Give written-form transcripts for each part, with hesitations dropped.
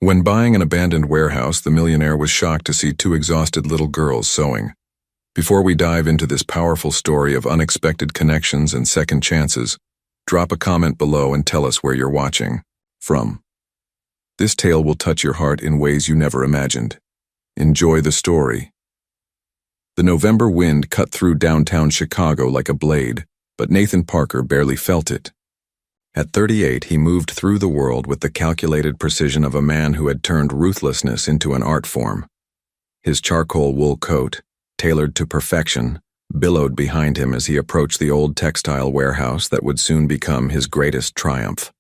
When buying an abandoned warehouse, the millionaire was shocked to see two exhausted little girls sewing. Before we dive into this powerful story of unexpected connections and second chances, drop a comment below and tell us where you're watching from. This tale will touch your heart in ways you never imagined. Enjoy the story. The November wind cut through downtown Chicago like a blade, but Nathan Parker barely felt it. At 38, he moved through the world with the calculated precision of a man who had turned ruthlessness into an art form. His charcoal wool coat, tailored to perfection, billowed behind him as he approached the old textile warehouse that would soon become his greatest triumph.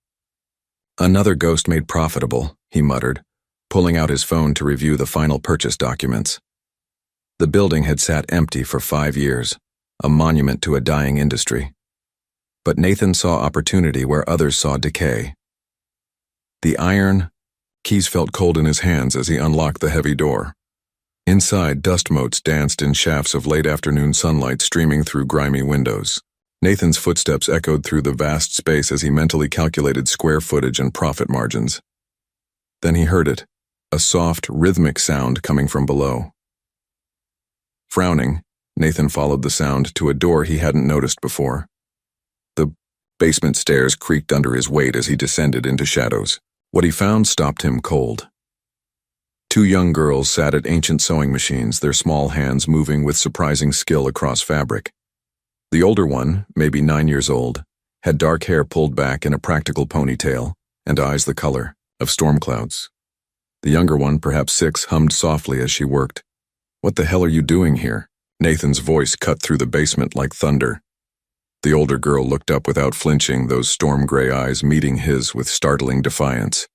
"Another ghost made profitable," he muttered, pulling out his phone to review the final purchase documents. The building had sat empty for 5 years, a monument to a dying industry. But Nathan saw opportunity where others saw decay. The iron keys felt cold in his hands as he unlocked the heavy door. Inside, dust motes danced in shafts of late afternoon sunlight streaming through grimy windows. Nathan's footsteps echoed through the vast space as he mentally calculated square footage and profit margins. Then he heard it, a soft, rhythmic sound coming from below. Frowning, Nathan followed the sound to a door he hadn't noticed before. The basement stairs creaked under his weight as he descended into shadows. What he found stopped him cold. Two young girls sat at ancient sewing machines, their small hands moving with surprising skill across fabric. The older one, maybe 9 years old, had dark hair pulled back in a practical ponytail and eyes the color of storm clouds. The younger one, perhaps 6, hummed softly as she worked. "What the hell are you doing here?" Nathan's voice cut through the basement like thunder. The older girl looked up without flinching, those storm-gray eyes meeting his with startling defiance.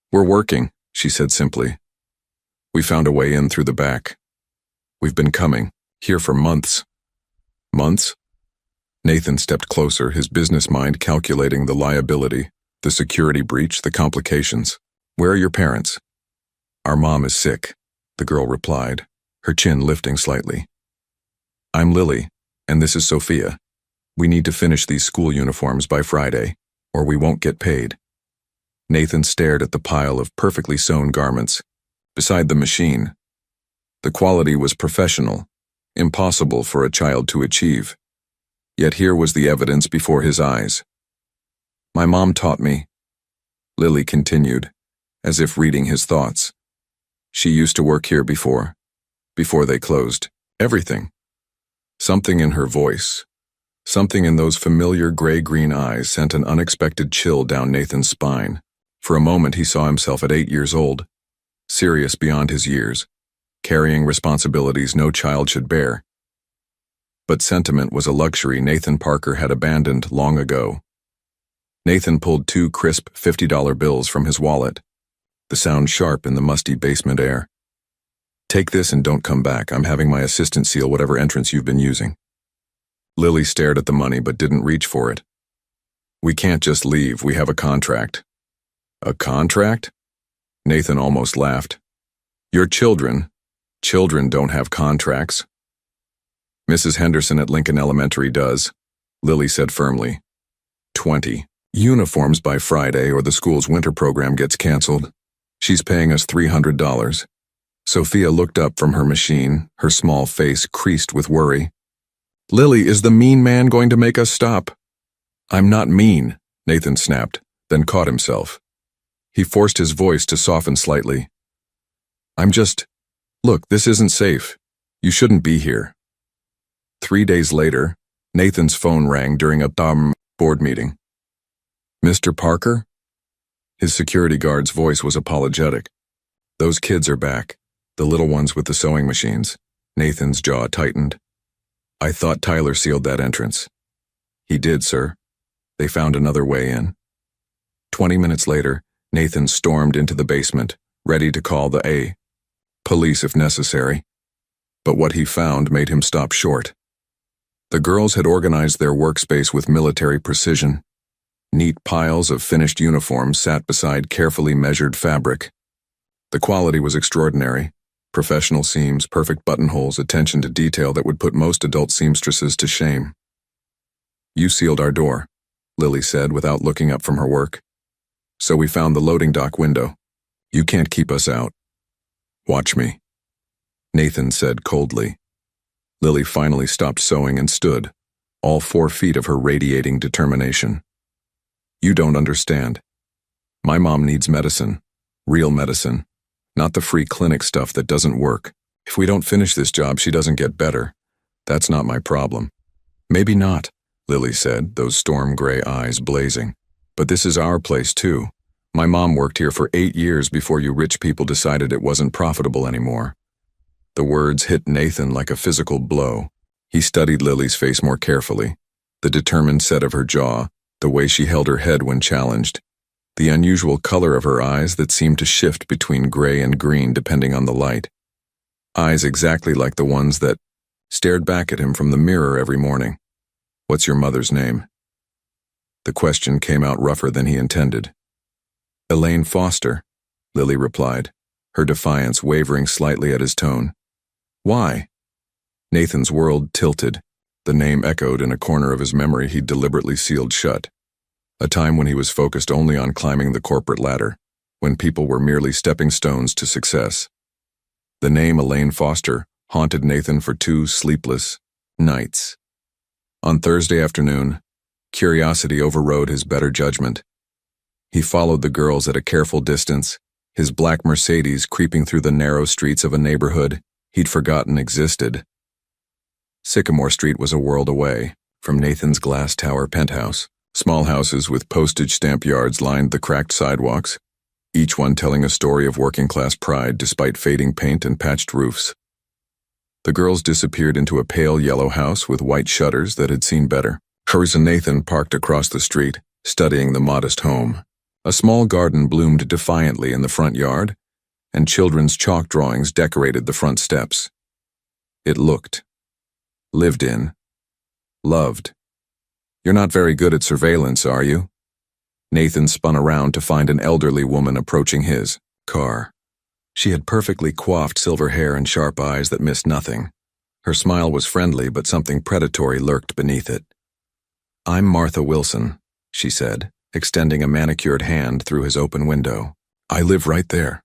"We're working," she said simply. "We found a way in through the back. We've been coming, here for months." "Months?" Nathan stepped closer, his business mind calculating the liability, the security breach, the complications. "Where are your parents?" "Our mom is sick," the girl replied, her chin lifting slightly. "I'm Lily, and this is Sophia. We need to finish these school uniforms by Friday, or we won't get paid." Nathan stared at the pile of perfectly sewn garments beside the machine. The quality was professional, impossible for a child to achieve. Yet here was the evidence before his eyes. "My mom taught me," Lily continued, as if reading his thoughts. "She used to work here before they closed. Everything." Something in her voice, something in those familiar gray-green eyes sent an unexpected chill down Nathan's spine. For a moment he saw himself at 8 years old, serious beyond his years, carrying responsibilities no child should bear. But sentiment was a luxury Nathan Parker had abandoned long ago. Nathan pulled 2 crisp $50 bills from his wallet, the sound sharp in the musty basement air. "Take this and don't come back. I'm having my assistant seal whatever entrance you've been using." Lily stared at the money but didn't reach for it. "We can't just leave. We have a contract." "A contract?" Nathan almost laughed. "Your children don't have contracts." "Mrs. Henderson at Lincoln Elementary does," Lily said firmly. 20 uniforms by Friday or the school's winter program gets canceled. She's paying us $300. Sophia looked up from her machine, her small face creased with worry. "Lily, is the mean man going to make us stop?" "I'm not mean," Nathan snapped, then caught himself. He forced his voice to soften slightly. Look, this isn't safe. You shouldn't be here." 3 days later, Nathan's phone rang during a board meeting. "Mr. Parker?" His security guard's voice was apologetic. "Those kids are back, the little ones with the sewing machines." Nathan's jaw tightened. "I thought Tyler sealed that entrance." "He did, sir. They found another way in." 20 minutes later, Nathan stormed into the basement, ready to call the police if necessary. But what he found made him stop short. The girls had organized their workspace with military precision. Neat piles of finished uniforms sat beside carefully measured fabric. The quality was extraordinary. Professional seams, perfect buttonholes, attention to detail that would put most adult seamstresses to shame. "You sealed our door," Lily said without looking up from her work. "So we found the loading dock window. You can't keep us out. Watch me, Nathan said coldly. Lily finally stopped sewing and stood, all 4 feet of her radiating determination. You don't understand. My mom needs medicine, real medicine, not the free clinic stuff that doesn't work. If we don't finish this job, she doesn't get better. That's not my problem. Maybe not, Lily said, those storm gray eyes blazing. But this is our place too. My mom worked here for 8 years before you rich people decided it wasn't profitable anymore. The words hit Nathan like a physical blow. He studied Lily's face more carefully, the determined set of her jaw, the way she held her head when challenged, the unusual color of her eyes that seemed to shift between gray and green depending on the light. Eyes exactly like the ones that stared back at him from the mirror every morning. What's your mother's name? The question came out rougher than he intended. Elaine Foster, Lily replied, her defiance wavering slightly at his tone. Why? Nathan's world tilted. The name echoed in a corner of his memory he'd deliberately sealed shut. A time when he was focused only on climbing the corporate ladder, when people were merely stepping stones to success. The name Elaine Foster haunted Nathan for 2 sleepless nights. On Thursday afternoon, curiosity overrode his better judgment. He followed the girls at a careful distance, his black Mercedes creeping through the narrow streets of a neighborhood he'd forgotten existed. Sycamore Street was a world away from Nathan's glass tower penthouse. Small houses with postage stamp yards lined the cracked sidewalks, each one telling a story of working-class pride despite fading paint and patched roofs. The girls disappeared into a pale yellow house with white shutters that had seen better. Hers and Nathan parked across the street, studying the modest home. A small garden bloomed defiantly in the front yard, and children's chalk drawings decorated the front steps. It looked, lived in, loved. You're not very good at surveillance, are you? Nathan spun around to find an elderly woman approaching his car. She had perfectly coiffed silver hair and sharp eyes that missed nothing. Her smile was friendly, but something predatory lurked beneath it. I'm Martha Wilson, she said, extending a manicured hand through his open window. I live right there.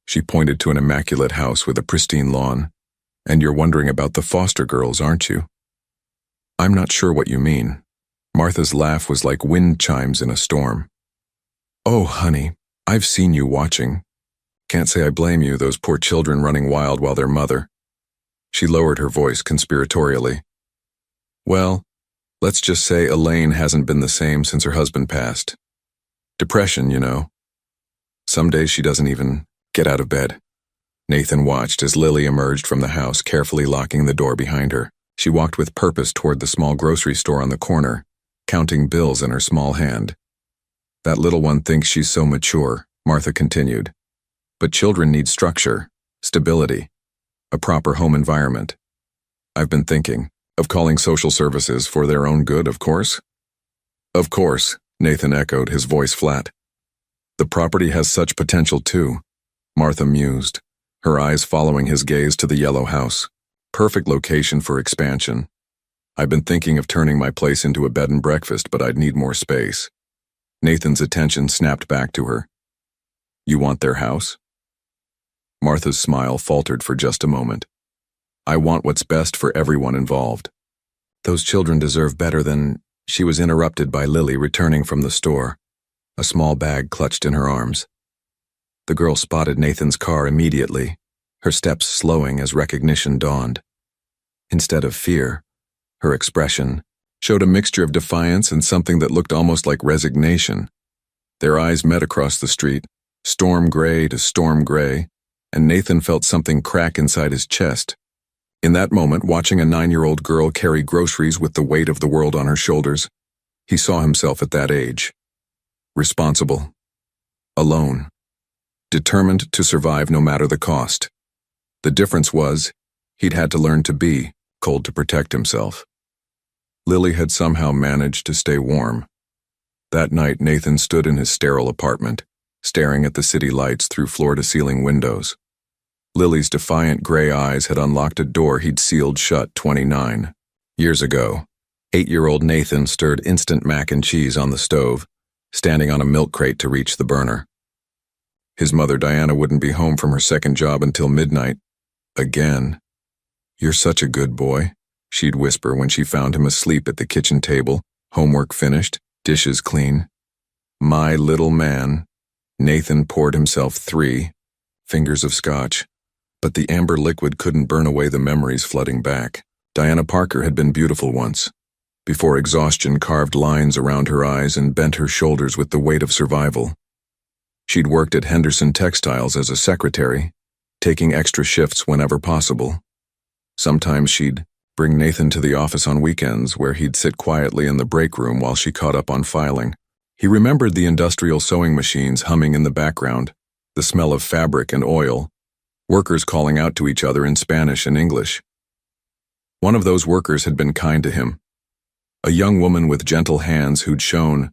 She pointed to an immaculate house with a pristine lawn. And you're wondering about the Foster girls, aren't you? I'm not sure what you mean. Martha's laugh was like wind chimes in a storm. Oh, honey, I've seen you watching. Can't say I blame you, those poor children running wild while their mother. She lowered her voice conspiratorially. Well, let's just say Elaine hasn't been the same since her husband passed. Depression, you know. Some days she doesn't even get out of bed. Nathan watched as Lily emerged from the house, carefully locking the door behind her. She walked with purpose toward the small grocery store on the corner, counting bills in her small hand. That little one thinks she's so mature, Martha continued. But children need structure, stability, a proper home environment. I've been thinking of calling social services for their own good, of course. Of course, Nathan echoed, his voice flat. The property has such potential too, Martha mused, her eyes following his gaze to the yellow house. Perfect location for expansion. I've been thinking of turning my place into a bed and breakfast, but I'd need more space. Nathan's attention snapped back to her. You want their house? Martha's smile faltered for just a moment. I want what's best for everyone involved. Those children deserve better than... She was interrupted by Lily returning from the store, a small bag clutched in her arms. The girl spotted Nathan's car immediately, her steps slowing as recognition dawned. Instead of fear, her expression showed a mixture of defiance and something that looked almost like resignation. Their eyes met across the street, storm gray to storm gray, and Nathan felt something crack inside his chest. In that moment, watching a 9-year-old girl carry groceries with the weight of the world on her shoulders, he saw himself at that age. Responsible. Alone. Determined to survive no matter the cost. The difference was, he'd had to learn to be cold to protect himself. Lily had somehow managed to stay warm. That night, Nathan stood in his sterile apartment, staring at the city lights through floor-to-ceiling windows. Lily's defiant gray eyes had unlocked a door he'd sealed shut 29 years ago. 8-year-old Nathan stirred instant mac and cheese on the stove, standing on a milk crate to reach the burner. His mother, Diana, wouldn't be home from her second job until midnight. Again. "You're such a good boy," she'd whisper when she found him asleep at the kitchen table, homework finished, dishes clean. "My little man." Nathan poured himself 3 fingers of scotch, but the amber liquid couldn't burn away the memories flooding back. Diana Parker had been beautiful once, before exhaustion carved lines around her eyes and bent her shoulders with the weight of survival. She'd worked at Henderson Textiles as a secretary, taking extra shifts whenever possible. Sometimes she'd bring Nathan to the office on weekends, where he'd sit quietly in the break room while she caught up on filing. He remembered the industrial sewing machines humming in the background, the smell of fabric and oil, workers calling out to each other in Spanish and English. One of those workers had been kind to him, a young woman with gentle hands who'd shown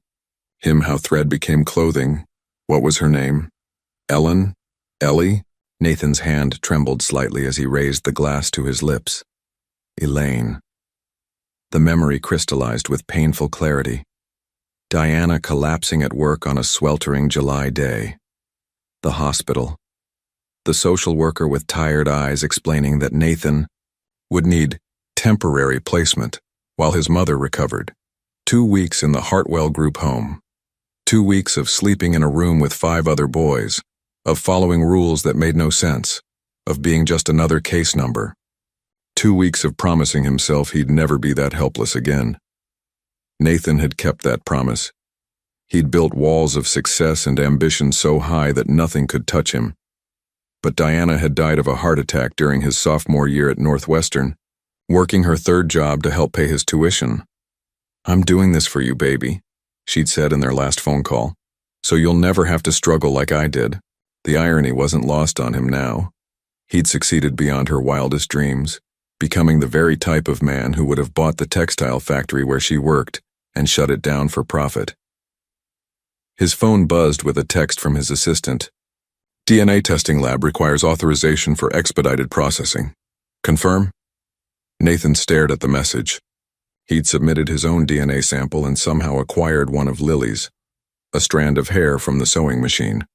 him how thread became clothing. What was her name? Ellen? Ellie? Nathan's hand trembled slightly as he raised the glass to his lips. Elaine. The memory crystallized with painful clarity. Diana collapsing at work on a sweltering July day. The hospital. The social worker with tired eyes explaining that Nathan would need temporary placement while his mother recovered. 2 weeks in the Hartwell group home. 2 weeks of sleeping in a room with 5 other boys, of following rules that made no sense, of being just another case number. 2 weeks of promising himself he'd never be that helpless again. Nathan had kept that promise. He'd built walls of success and ambition so high that nothing could touch him. But Diana had died of a heart attack during his sophomore year at Northwestern, working her 3rd job to help pay his tuition. "I'm doing this for you, baby," she'd said in their last phone call, "so you'll never have to struggle like I did." The irony wasn't lost on him now. He'd succeeded beyond her wildest dreams, becoming the very type of man who would have bought the textile factory where she worked and shut it down for profit. His phone buzzed with a text from his assistant. "DNA testing lab requires authorization for expedited processing. Confirm?" Nathan stared at the message. He'd submitted his own DNA sample and somehow acquired one of Lily's, a strand of hair from the sewing machine.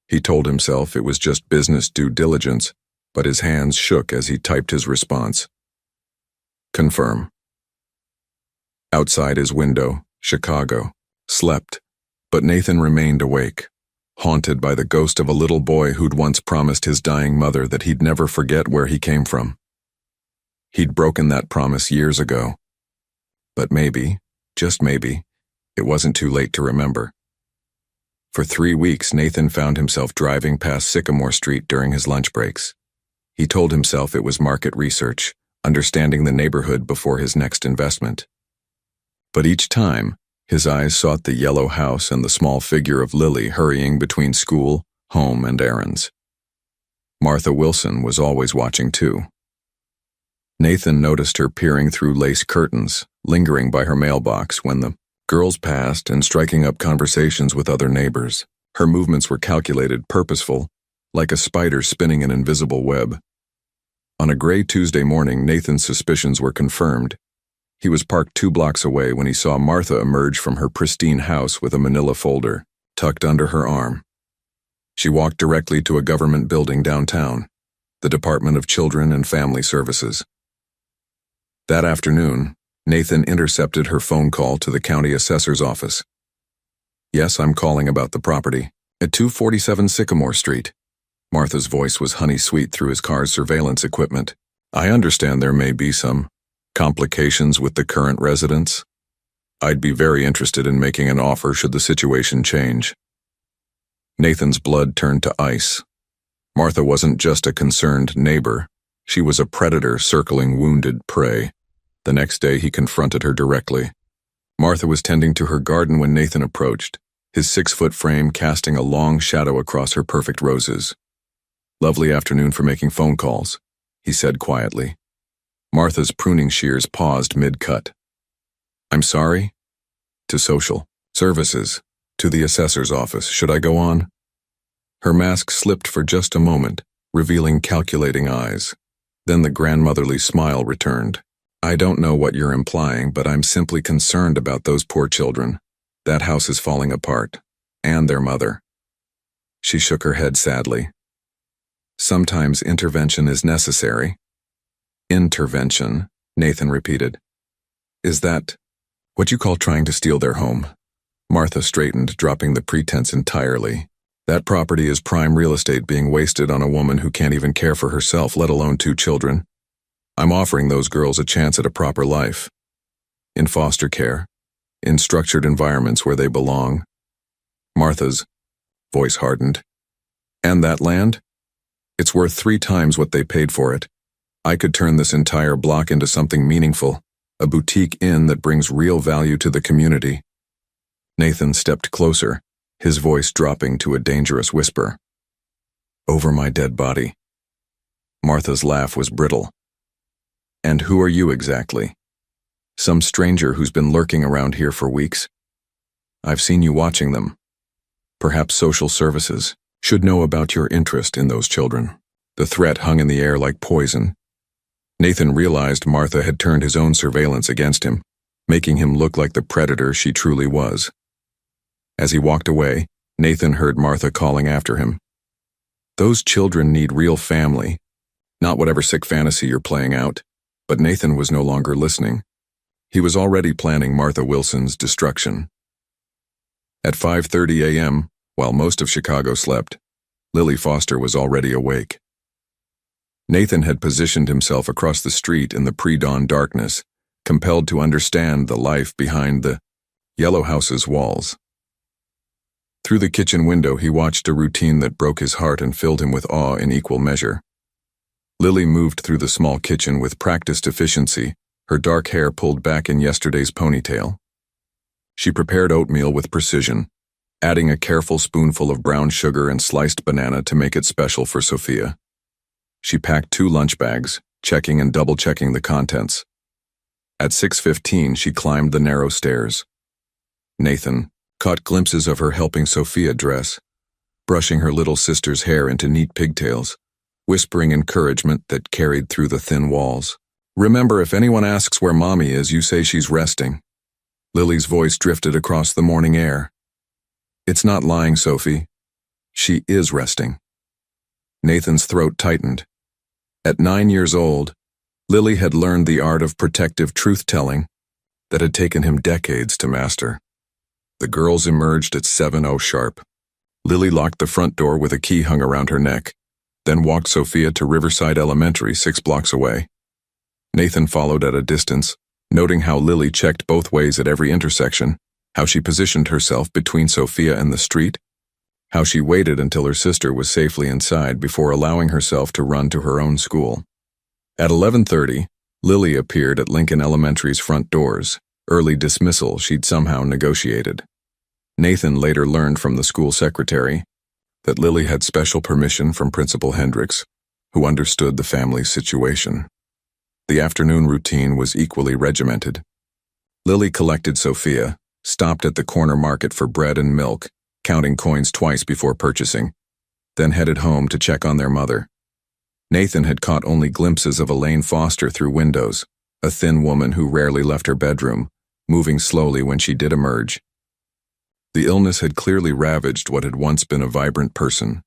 He told himself it was just business due diligence, but his hands shook as he typed his response. Confirm. Outside his window, Chicago slept, but Nathan remained awake, haunted by the ghost of a little boy who'd once promised his dying mother that he'd never forget where he came from. He'd broken that promise years ago. But maybe, just maybe, it wasn't too late to remember. For 3 weeks, Nathan found himself driving past Sycamore Street during his lunch breaks. He told himself it was market research, understanding the neighborhood before his next investment. But each time, his eyes sought the yellow house and the small figure of Lily hurrying between school, home, and errands. Martha Wilson was always watching too. Nathan noticed her peering through lace curtains, lingering by her mailbox when the girls passed and striking up conversations with other neighbors. Her movements were calculated, purposeful, like a spider spinning an invisible web. On a gray Tuesday morning, Nathan's suspicions were confirmed. He was parked 2 blocks away when he saw Martha emerge from her pristine house with a manila folder tucked under her arm. She walked directly to a government building downtown, the Department of Children and Family Services. That afternoon, Nathan intercepted her phone call to the county assessor's office. "Yes, I'm calling about the property at 247 Sycamore Street." Martha's voice was honey-sweet through his car's surveillance equipment. "I understand there may be some complications with the current residents. I'd be very interested in making an offer should the situation change." Nathan's blood turned to ice. Martha wasn't just a concerned neighbor. She was a predator circling wounded prey. The next day he confronted her directly. Martha was tending to her garden when Nathan approached, his 6-foot frame casting a long shadow across her perfect roses. "Lovely afternoon for making phone calls," he said quietly. Martha's pruning shears paused mid-cut. "I'm sorry?" "To social services, to the assessor's office. Should I go on?" Her mask slipped for just a moment, revealing calculating eyes. Then the grandmotherly smile returned. "I don't know what you're implying, but I'm simply concerned about those poor children. That house is falling apart. And their mother." She shook her head sadly. Sometimes intervention is necessary. Intervention, Nathan repeated. Is that what you call trying to steal their home? Martha straightened, dropping the pretense entirely. That property is prime real estate being wasted on a woman who can't even care for herself, let alone 2 children. I'm offering those girls a chance at a proper life. In foster care, in structured environments where they belong. Martha's voice hardened. And that land? It's worth 3 times what they paid for it. I could turn this entire block into something meaningful, a boutique inn that brings real value to the community. Nathan stepped closer, his voice dropping to a dangerous whisper. Over my dead body. Martha's laugh was brittle. And who are you exactly? Some stranger who's been lurking around here for weeks? I've seen you watching them. Perhaps social services should know about your interest in those children. The threat hung in the air like poison. Nathan realized Martha had turned his own surveillance against him, making him look like the predator she truly was. As he walked away, Nathan heard Martha calling after him. Those children need real family, not whatever sick fantasy you're playing out. But Nathan was no longer listening. He was already planning Martha Wilson's destruction. At 5:30 a.m., while most of Chicago slept, Lily Foster was already awake. Nathan had positioned himself across the street in the pre-dawn darkness, compelled to understand the life behind the yellow house's walls. Through the kitchen window, he watched a routine that broke his heart and filled him with awe in equal measure. Lily moved through the small kitchen with practiced efficiency, her dark hair pulled back in yesterday's ponytail. She prepared oatmeal with precision, adding a careful spoonful of brown sugar and sliced banana to make it special for Sophia. She packed 2 lunch bags, checking and double-checking the contents. At 6:15, she climbed the narrow stairs. Nathan caught glimpses of her helping Sophia dress, brushing her little sister's hair into neat pigtails, whispering encouragement that carried through the thin walls. Remember, if anyone asks where Mommy is, you say she's resting. Lily's voice drifted across the morning air. It's not lying, Sophie. She is resting. Nathan's throat tightened. At 9 years old, Lily had learned the art of protective truth-telling that had taken him decades to master. The girls emerged at 7:00 sharp. Lily locked the front door with a key hung around her neck, then walked Sophia to Riverside Elementary 6 blocks away. Nathan followed at a distance, noting how Lily checked both ways at every intersection, how she positioned herself between Sophia and the street, how she waited until her sister was safely inside before allowing herself to run to her own school. At 11:30, Lily appeared at Lincoln Elementary's front doors, early dismissal she'd somehow negotiated. Nathan later learned from the school secretary that Lily had special permission from Principal Hendricks, who understood the family's situation. The afternoon routine was equally regimented. Lily collected Sophia, stopped at the corner market for bread and milk, counting coins twice before purchasing, then headed home to check on their mother. Nathan had caught only glimpses of Elaine Foster through windows, a thin woman who rarely left her bedroom, moving slowly when she did emerge. The illness had clearly ravaged what had once been a vibrant person.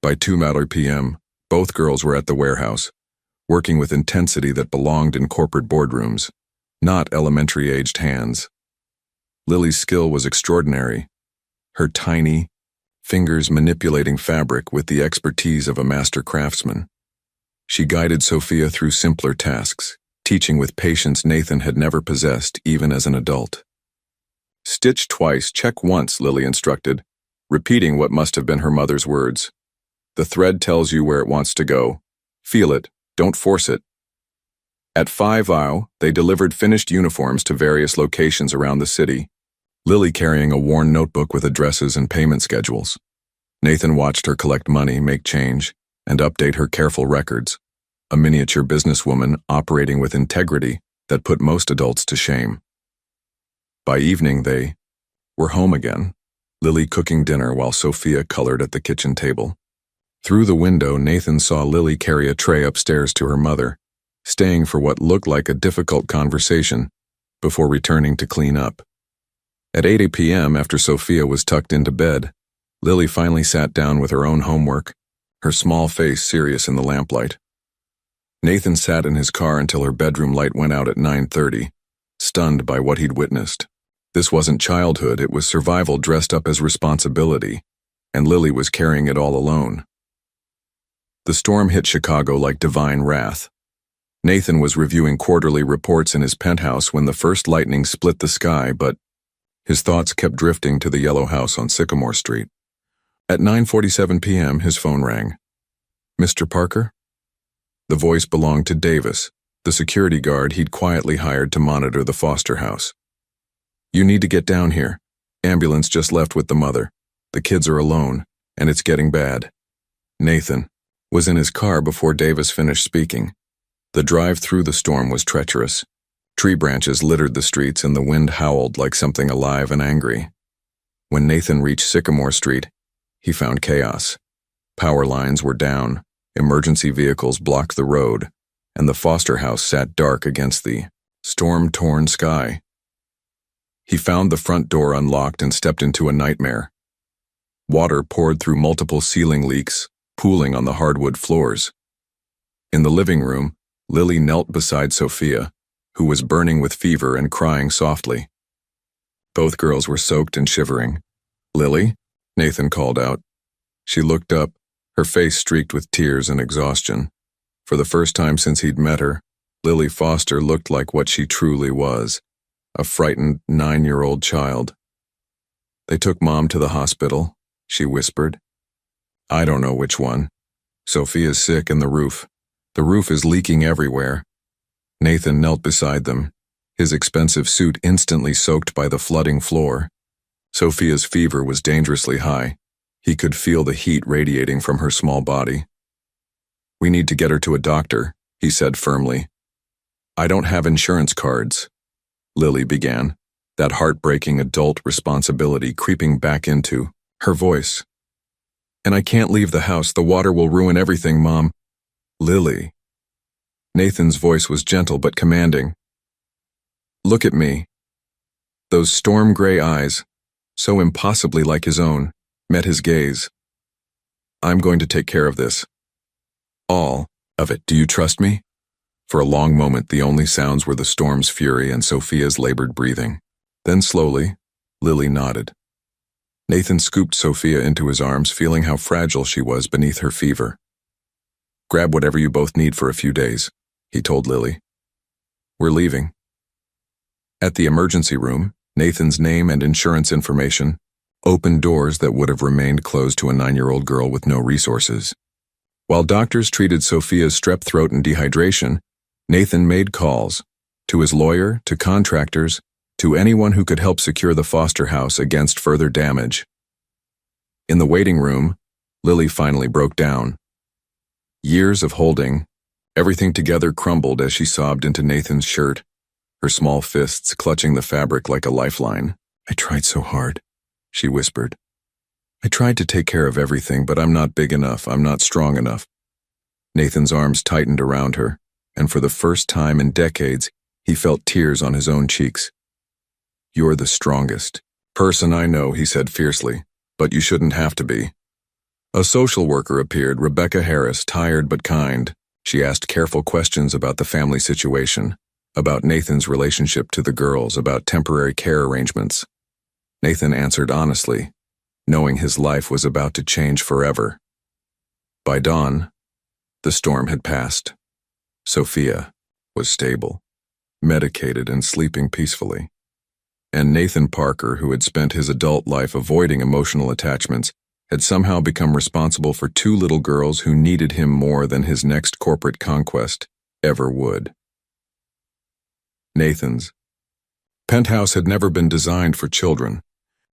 By 2:00 p.m., both girls were at the warehouse, working with intensity that belonged in corporate boardrooms, not elementary-aged hands. Lily's skill was extraordinary, her tiny fingers manipulating fabric with the expertise of a master craftsman. She guided Sophia through simpler tasks, teaching with patience Nathan had never possessed even as an adult. Stitch twice, check once, Lily instructed, repeating what must have been her mother's words. The thread tells you where it wants to go. Feel it, don't force it. At 5:00, they delivered finished uniforms to various locations around the city, Lily carrying a worn notebook with addresses and payment schedules. Nathan watched her collect money, make change, and update her careful records, a miniature businesswoman operating with integrity that put most adults to shame. By evening, they were home again, Lily cooking dinner while Sophia colored at the kitchen table. Through the window, Nathan saw Lily carry a tray upstairs to her mother, staying for what looked like a difficult conversation before returning to clean up. At 8 p.m., after Sophia was tucked into bed, Lily finally sat down with her own homework, her small face serious in the lamplight. Nathan sat in his car until her bedroom light went out at 9:30, stunned by what he'd witnessed. This wasn't childhood, it was survival dressed up as responsibility, and Lily was carrying it all alone. The storm hit Chicago like divine wrath. Nathan was reviewing quarterly reports in his penthouse when the first lightning split the sky, but his thoughts kept drifting to the yellow house on Sycamore Street. At 9:47 p.m., his phone rang. "Mr. Parker?" The voice belonged to Davis, the security guard he'd quietly hired to monitor the Foster house. "You need to get down here. Ambulance just left with the mother. The kids are alone, and it's getting bad." Nathan was in his car before Davis finished speaking. The drive through the storm was treacherous. Tree branches littered the streets and the wind howled like something alive and angry. When Nathan reached Sycamore Street, he found chaos. Power lines were down, emergency vehicles blocked the road, and the Foster house sat dark against the storm-torn sky. He found the front door unlocked and stepped into a nightmare. Water poured through multiple ceiling leaks, pooling on the hardwood floors. In the living room, Lily knelt beside Sophia, who was burning with fever and crying softly. Both girls were soaked and shivering. "Lily?" Nathan called out. She looked up, her face streaked with tears and exhaustion. For the first time since he'd met her, Lily Foster looked like what she truly was, a frightened 9-year-old child. "They took Mom to the hospital," she whispered. "I don't know which one. Sophia's sick and the roof is leaking everywhere." Nathan knelt beside them, his expensive suit instantly soaked by the flooding floor. Sophia's fever was dangerously high. He could feel the heat radiating from her small body. "We need to get her to a doctor," he said firmly. "I don't have insurance cards," Lily began, that heartbreaking adult responsibility creeping back into her voice. "And I can't leave the house. The water will ruin everything, Mom." "Lily." Nathan's voice was gentle but commanding. "Look at me." Those storm-gray eyes, so impossibly like his own, met his gaze. "I'm going to take care of this. All of it. Do you trust me?" For a long moment, the only sounds were the storm's fury and Sophia's labored breathing. Then slowly, Lily nodded. Nathan scooped Sophia into his arms, feeling how fragile she was beneath her fever. "Grab whatever you both need for a few days," he told Lily. "We're leaving." At the emergency room, Nathan's name and insurance information opened doors that would have remained closed to a 9-year-old girl with no resources. While doctors treated Sophia's strep throat and dehydration, Nathan made calls to his lawyer, to contractors, to anyone who could help secure the Foster house against further damage. In the waiting room, Lily finally broke down. Years of holding everything together crumbled as she sobbed into Nathan's shirt, her small fists clutching the fabric like a lifeline. "I tried so hard," she whispered. "I tried to take care of everything, but I'm not big enough, I'm not strong enough." Nathan's arms tightened around her, and for the first time in decades, he felt tears on his own cheeks. "You're the strongest person I know," he said fiercely, "but you shouldn't have to be." A social worker appeared, Rebecca Harris, tired but kind. She asked careful questions about the family situation, about Nathan's relationship to the girls, about temporary care arrangements. Nathan answered honestly, knowing his life was about to change forever. By dawn, the storm had passed. Sophia was stable, medicated and sleeping peacefully. And Nathan Parker, who had spent his adult life avoiding emotional attachments, had somehow become responsible for 2 little girls who needed him more than his next corporate conquest ever would. Nathan's penthouse had never been designed for children.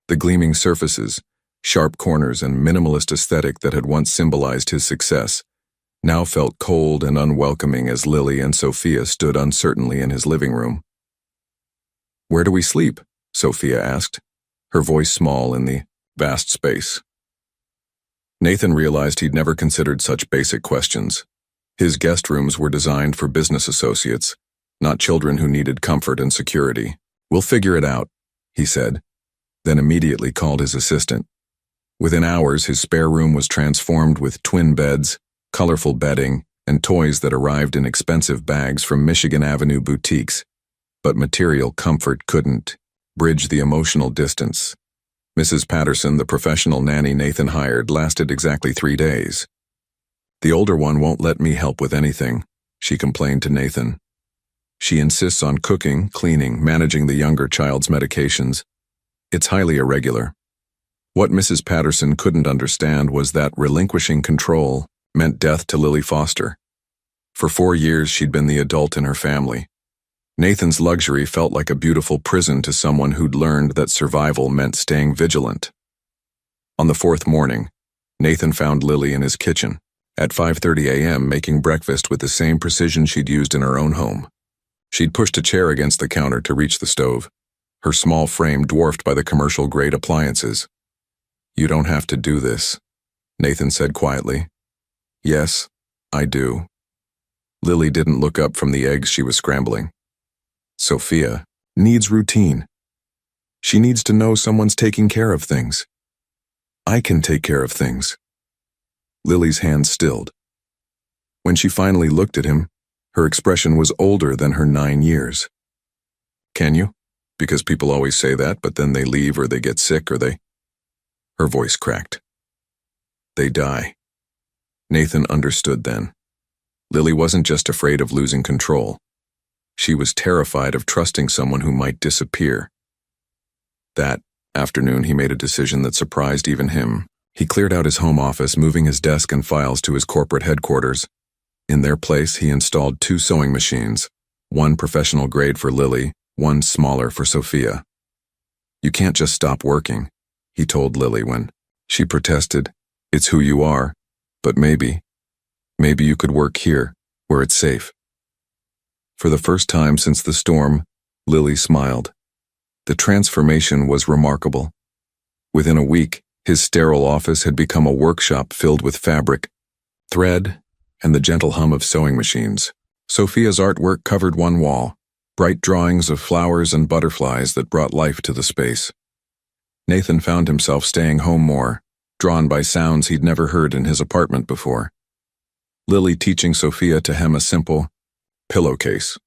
The gleaming surfaces, sharp corners, and minimalist aesthetic that had once symbolized his success now felt cold and unwelcoming as Lily and Sophia stood uncertainly in his living room. "Where do we sleep?" Sophia asked, her voice small in the vast space. Nathan realized he'd never considered such basic questions. His guest rooms were designed for business associates, not children who needed comfort and security. "We'll figure it out," he said, then immediately called his assistant. Within hours, his spare room was transformed with twin beds, colorful bedding, and toys that arrived in expensive bags from Michigan Avenue boutiques. But material comfort couldn't bridge the emotional distance. Mrs. Patterson, the professional nanny Nathan hired, lasted exactly 3 days. "The older one won't let me help with anything," she complained to Nathan. "She insists on cooking, cleaning, managing the younger child's medications. It's highly irregular." What Mrs. Patterson couldn't understand was that relinquishing control meant death to Lily Foster. For 4 years, she'd been the adult in her family. Nathan's luxury felt like a beautiful prison to someone who'd learned that survival meant staying vigilant. On the 4th morning, Nathan found Lily in his kitchen at 5:30 a.m. making breakfast with the same precision she'd used in her own home. She'd pushed a chair against the counter to reach the stove, her small frame dwarfed by the commercial-grade appliances. "You don't have to do this," Nathan said quietly. "Yes, I do." Lily didn't look up from the eggs she was scrambling. "Sophia needs routine. She needs to know someone's taking care of things. I can take care of things." Lily's hands stilled. When she finally looked at him, her expression was older than her 9 years. "Can you? Because people always say that, but then they leave or they get sick or they—" Her voice cracked. "They die." Nathan understood then. Lily wasn't just afraid of losing control. She was terrified of trusting someone who might disappear. That afternoon, he made a decision that surprised even him. He cleared out his home office, moving his desk and files to his corporate headquarters. In their place, he installed 2 sewing machines, one professional grade for Lily, one smaller for Sophia. "You can't just stop working," he told Lily when she protested. "It's who you are, but maybe you could work here, where it's safe." For the first time since the storm, Lily smiled. The transformation was remarkable. Within a week, his sterile office had become a workshop filled with fabric, thread, and the gentle hum of sewing machines. Sophia's artwork covered one wall, bright drawings of flowers and butterflies that brought life to the space. Nathan found himself staying home more, drawn by sounds he'd never heard in his apartment before. Lily teaching Sophia to hem a simple pillowcase,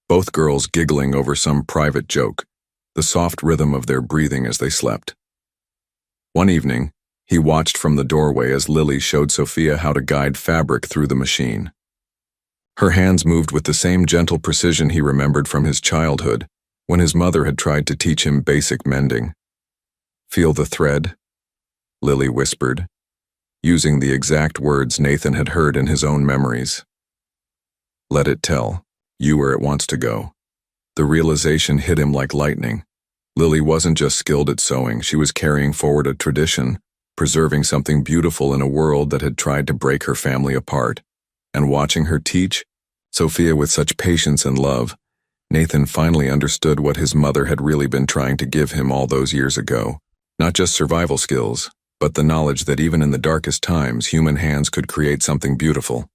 both girls giggling over some private joke, the soft rhythm of their breathing as they slept. One evening, he watched from the doorway as Lily showed Sophia how to guide fabric through the machine. Her hands moved with the same gentle precision he remembered from his childhood, when his mother had tried to teach him basic mending. "Feel the thread?" Lily whispered, using the exact words Nathan had heard in his own memories. "Let it tell you where it wants to go." The realization hit him like lightning. Lily wasn't just skilled at sewing, she was carrying forward a tradition, preserving something beautiful in a world that had tried to break her family apart. And watching her teach Sophia with such patience and love, Nathan finally understood what his mother had really been trying to give him all those years ago. Not just survival skills, but the knowledge that even in the darkest times, human hands could create something beautiful.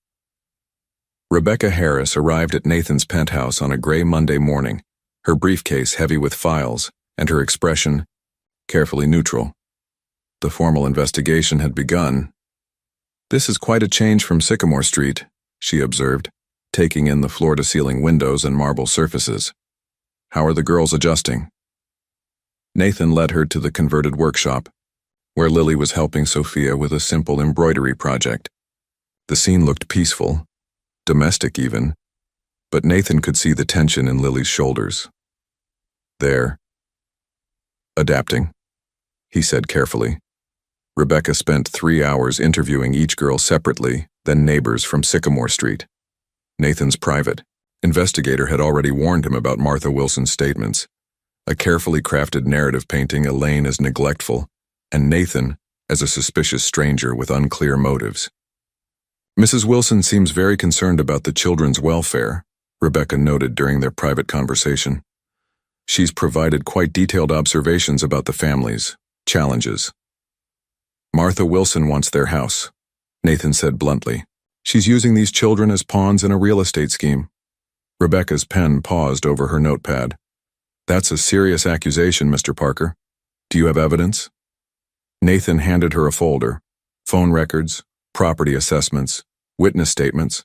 Rebecca Harris arrived at Nathan's penthouse on a gray Monday morning, her briefcase heavy with files, and her expression carefully neutral. The formal investigation had begun. "This is quite a change from Sycamore Street," she observed, taking in the floor-to-ceiling windows and marble surfaces. "How are the girls adjusting?" Nathan led her to the converted workshop, where Lily was helping Sophia with a simple embroidery project. The scene looked peaceful, domestic even, but Nathan could see the tension in Lily's shoulders. "They're adapting," he said carefully. Rebecca spent 3 hours interviewing each girl separately, then neighbors from Sycamore Street. Nathan's private investigator had already warned him about Martha Wilson's statements, a carefully crafted narrative painting Elaine as neglectful, and Nathan as a suspicious stranger with unclear motives. "Mrs. Wilson seems very concerned about the children's welfare," Rebecca noted during their private conversation. "She's provided quite detailed observations about the families, challenges." "Martha Wilson wants their house," Nathan said bluntly. "She's using these children as pawns in a real estate scheme." Rebecca's pen paused over her notepad. "That's a serious accusation, Mr. Parker. Do you have evidence?" Nathan handed her a folder. Phone records, property assessments, witness statements,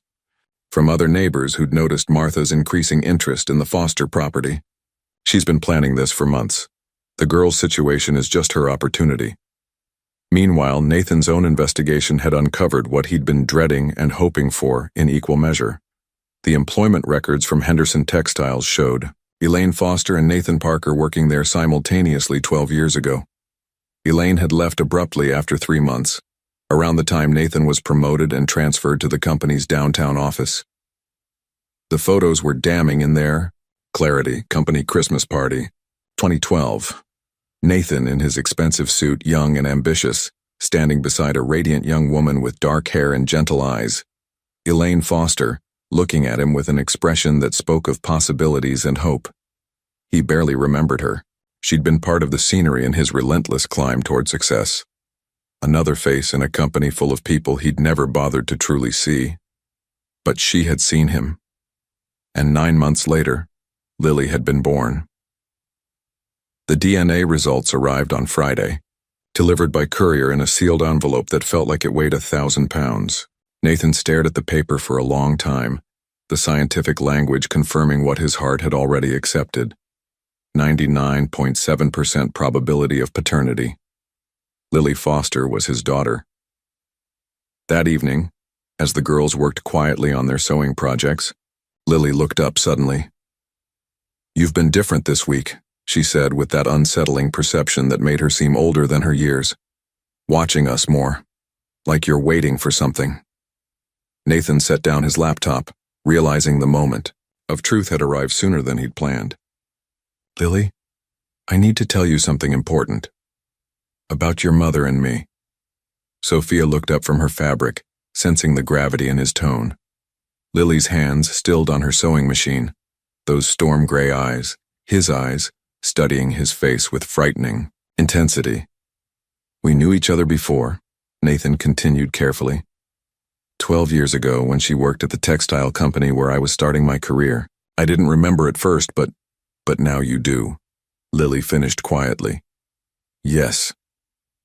from other neighbors who'd noticed Martha's increasing interest in the Foster property. She's been planning this for months. The girl's situation is just her opportunity. Meanwhile, Nathan's own investigation had uncovered what he'd been dreading and hoping for in equal measure. The employment records from Henderson Textiles showed Elaine Foster and Nathan Parker working there simultaneously 12 years ago. Elaine had left abruptly after 3 months, around the time Nathan was promoted and transferred to the company's downtown office. The photos were damning in there. Clarity, company Christmas party, 2012. Nathan in his expensive suit, young and ambitious, standing beside a radiant young woman with dark hair and gentle eyes. Elaine Foster, looking at him with an expression that spoke of possibilities and hope. He barely remembered her. She'd been part of the scenery in his relentless climb toward success. Another face in a company full of people he'd never bothered to truly see. But she had seen him. And 9 months later, Lily had been born. The DNA results arrived on Friday, delivered by courier in a sealed envelope that felt like it weighed 1,000 pounds. Nathan stared at the paper for a long time, the scientific language confirming what his heart had already accepted. 99.7% probability of paternity. Lily Foster was his daughter. That evening, as the girls worked quietly on their sewing projects, Lily looked up suddenly. "You've been different this week," she said with that unsettling perception that made her seem older than her years. "Watching us more. Like you're waiting for something." Nathan set down his laptop, realizing the moment of truth had arrived sooner than he'd planned. "Lily, I need to tell you something important. About your mother and me." Sophia looked up from her fabric, sensing the gravity in his tone. Lily's hands stilled on her sewing machine, those storm-gray eyes, his eyes, studying his face with frightening intensity. "We knew each other before," Nathan continued carefully. 12 years ago, when she worked at the textile company where I was starting my career. I didn't remember at first, but now you do," Lily finished quietly. "Yes."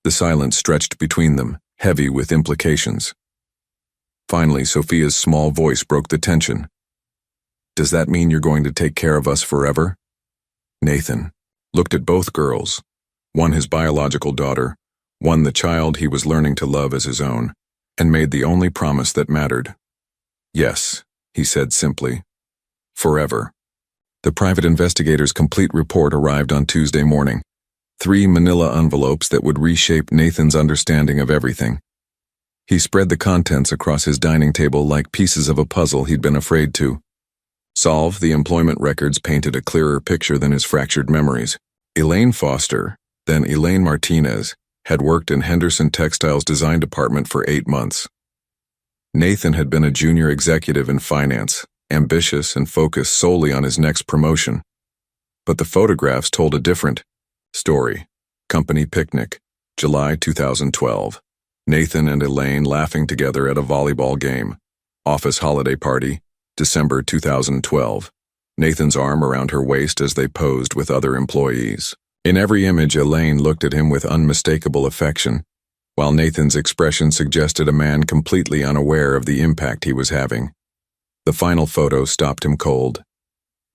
The silence stretched between them, heavy with implications. Finally, Sophia's small voice broke the tension. "Does that mean you're going to take care of us forever?" Nathan looked at both girls, one his biological daughter, one the child he was learning to love as his own, and made the only promise that mattered. "Yes," he said simply. "Forever." The private investigator's complete report arrived on Tuesday morning. 3 manila envelopes that would reshape Nathan's understanding of everything. He spread the contents across his dining table like pieces of a puzzle he'd been afraid to solve. The employment records painted a clearer picture than his fractured memories. Elaine Foster, then Elaine Martinez, had worked in Henderson Textiles' design department for 8 months. Nathan had been a junior executive in finance, ambitious and focused solely on his next promotion. But the photographs told a different story. Company picnic, July 2012. Nathan and Elaine laughing together at a volleyball game. Office holiday party, December 2012. Nathan's arm around her waist as they posed with other employees. In every image, Elaine looked at him with unmistakable affection, while Nathan's expression suggested a man completely unaware of the impact he was having. The final photo stopped him cold.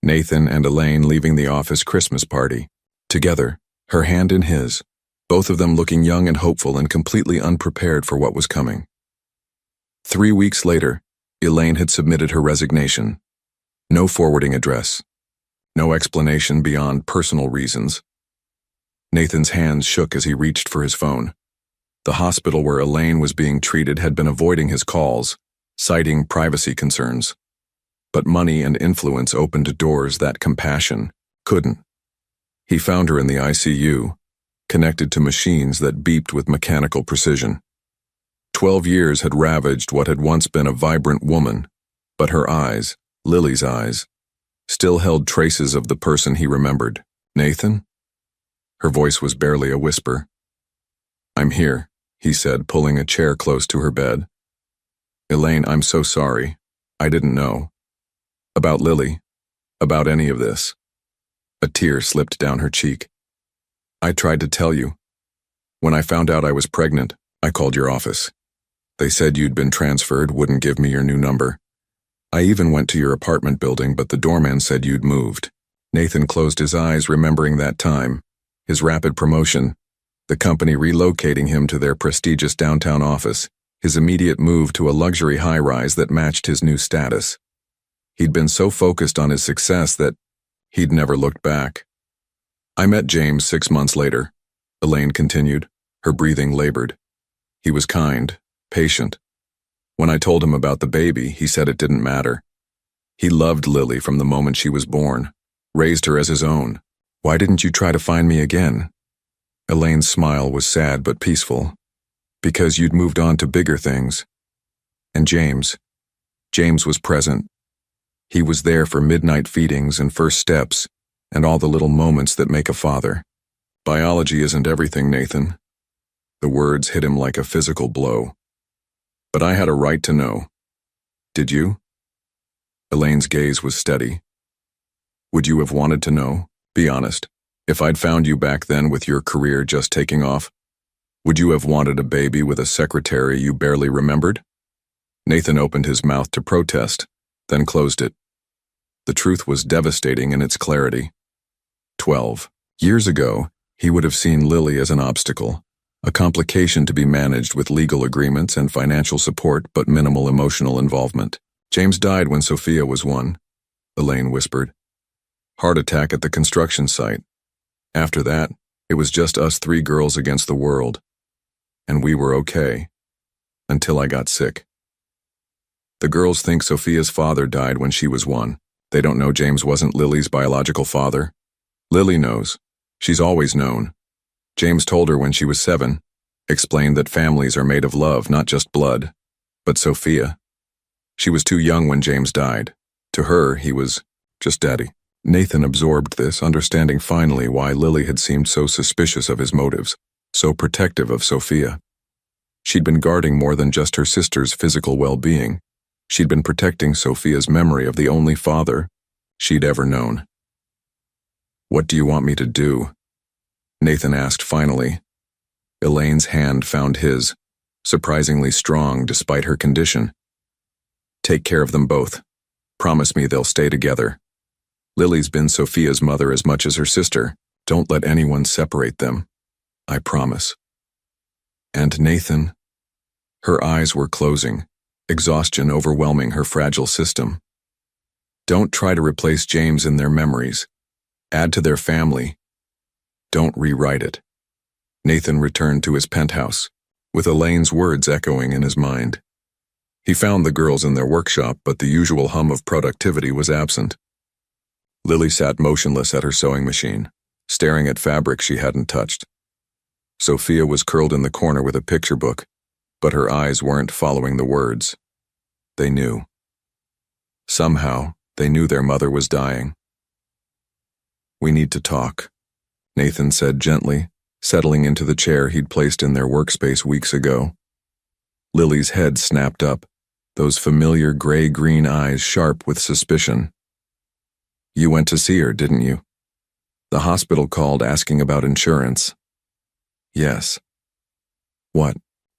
Nathan and Elaine leaving the office Christmas party. Together, her hand in his, both of them looking young and hopeful and completely unprepared for what was coming. 3 weeks later, Elaine had submitted her resignation. No forwarding address. No explanation beyond personal reasons. Nathan's hands shook as he reached for his phone. The hospital where Elaine was being treated had been avoiding his calls, citing privacy concerns. But money and influence opened doors that compassion couldn't. He found her in the ICU, connected to machines that beeped with mechanical precision. 12 years had ravaged what had once been a vibrant woman, but her eyes, Lily's eyes, still held traces of the person he remembered. "Nathan?" Her voice was barely a whisper. "I'm here," he said, pulling a chair close to her bed. "Elaine, I'm so sorry. I didn't know. About Lily. About any of this." A tear slipped down her cheek. "I tried to tell you. When I found out I was pregnant, I called your office. They said you'd been transferred, wouldn't give me your new number. I even went to your apartment building, but the doorman said you'd moved. Nathan closed his eyes, remembering that time, his rapid promotion, the company relocating him to their prestigious downtown office, his immediate move to a luxury high-rise that matched his new status. He'd been so focused on his success that he'd never looked back. I met James 6 months later, Elaine continued, her breathing labored. He was kind, patient. When I told him about the baby, he said it didn't matter. He loved Lily from the moment she was born, raised her as his own. Why didn't you try to find me again? Elaine's smile was sad but peaceful. Because you'd moved on to bigger things. And James was present. He was there for midnight feedings and first steps, and all the little moments that make a father. Biology isn't everything, Nathan. The words hit him like a physical blow. But I had a right to know. Did you? Elaine's gaze was steady. Would you have wanted to know? Be honest. If I'd found you back then with your career just taking off, would you have wanted a baby with a secretary you barely remembered? Nathan opened his mouth to protest, then closed it. The truth was devastating in its clarity. 12 years ago, he would have seen Lily as an obstacle, a complication to be managed with legal agreements and financial support but minimal emotional involvement. James died when Sophia was 1, Elaine whispered. Heart attack at the construction site. After that, it was just us 3 girls against the world. And we were okay. Until I got sick. The girls think Sophia's father died when she was 1. They don't know James wasn't Lily's biological father. Lily knows. She's always known. James told her when she was 7, explained that families are made of love, not just blood. But Sophia, she was too young when James died. To her, he was just daddy. Nathan absorbed this, understanding finally why Lily had seemed so suspicious of his motives, so protective of Sophia. She'd been guarding more than just her sister's physical well-being. She'd been protecting Sophia's memory of the only father she'd ever known. What do you want me to do? Nathan asked finally. Elaine's hand found his, surprisingly strong despite her condition. Take care of them both. Promise me they'll stay together. Lily's been Sophia's mother as much as her sister. Don't let anyone separate them. I promise. And Nathan? Her eyes were closing, exhaustion overwhelming her fragile system. Don't try to replace James in their memories. Add to their family. Don't rewrite it. Nathan returned to his penthouse, with Elaine's words echoing in his mind. He found the girls in their workshop, but the usual hum of productivity was absent. Lily sat motionless at her sewing machine, staring at fabric she hadn't touched. Sophia was curled in the corner with a picture book, but her eyes weren't following the words. They knew. Somehow, they knew their mother was dying. We need to talk, Nathan said gently, settling into the chair he'd placed in their workspace weeks ago. Lily's head snapped up, those familiar gray-green eyes sharp with suspicion. You went to see her, didn't you? The hospital called asking about insurance. Yes. What?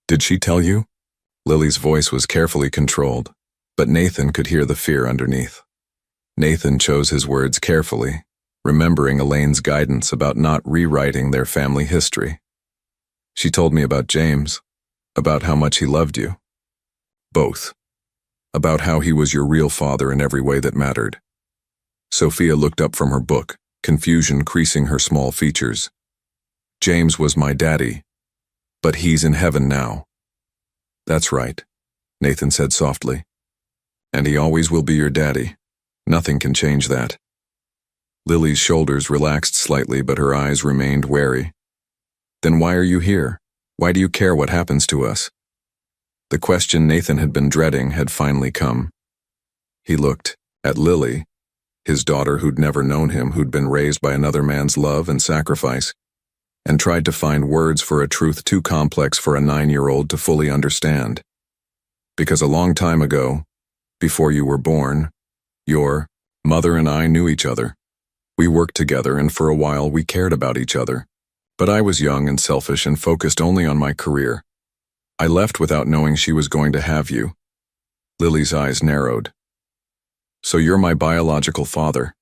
Did she tell you? Lily's voice was carefully controlled, but Nathan could hear the fear underneath. Nathan chose his words carefully, remembering Elaine's guidance about not rewriting their family history. She told me about James, about how much he loved you. Both. About how he was your real father in every way that mattered. Sophia looked up from her book, confusion creasing her small features. James was my daddy, but he's in heaven now. That's right, Nathan said softly. And he always will be your daddy. Nothing can change that. Lily's shoulders relaxed slightly, but her eyes remained wary. Then why are you here? Why do you care what happens to us? The question Nathan had been dreading had finally come. He looked at Lily, his daughter who'd never known him, who'd been raised by another man's love and sacrifice, and tried to find words for a truth too complex for a 9-year-old to fully understand. Because a long time ago, before you were born, your mother and I knew each other. We worked together, and for a while we cared about each other. But I was young and selfish and focused only on my career. I left without knowing she was going to have you. Lily's eyes narrowed. So you're my biological father.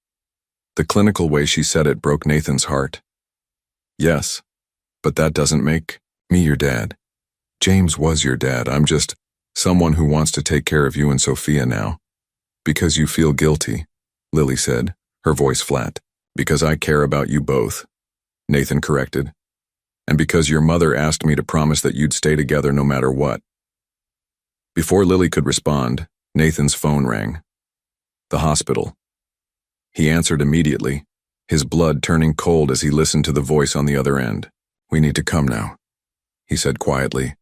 The clinical way she said it broke Nathan's heart. Yes, but that doesn't make me your dad. James was your dad. I'm just someone who wants to take care of you and Sophia now. Because you feel guilty, Lily said, her voice flat. Because I care about you both, Nathan corrected. And because your mother asked me to promise that you'd stay together no matter what. Before Lily could respond, Nathan's phone rang. The hospital. He answered immediately, his blood turning cold as he listened to the voice on the other end. We need to come now, he said quietly,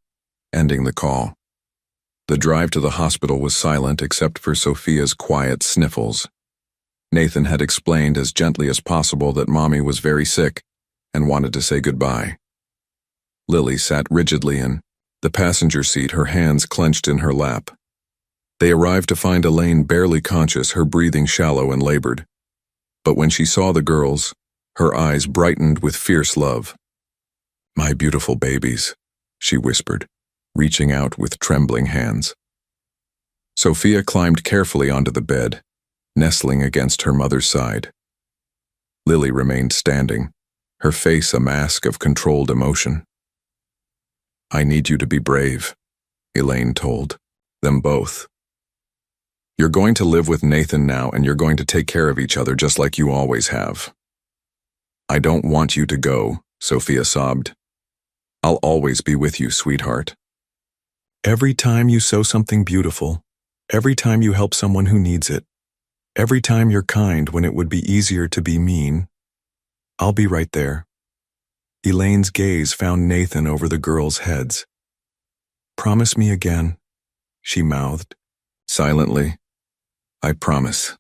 ending the call. The drive to the hospital was silent except for Sophia's quiet sniffles. Nathan had explained as gently as possible that Mommy was very sick and wanted to say goodbye. Lily sat rigidly in the passenger seat, her hands clenched in her lap. They arrived to find Elaine barely conscious, her breathing shallow and labored. But when she saw the girls, her eyes brightened with fierce love. My beautiful babies, she whispered, reaching out with trembling hands. Sophia climbed carefully onto the bed, nestling against her mother's side. Lily remained standing, her face a mask of controlled emotion. I need you to be brave, Elaine told them both. You're going to live with Nathan now, and you're going to take care of each other just like you always have. I don't want you to go, Sophia sobbed. I'll always be with you, sweetheart. Every time you sew something beautiful, every time you help someone who needs it, every time you're kind when it would be easier to be mean, I'll be right there. Elaine's gaze found Nathan over the girls' heads. Promise me again, she mouthed, silently. I promise,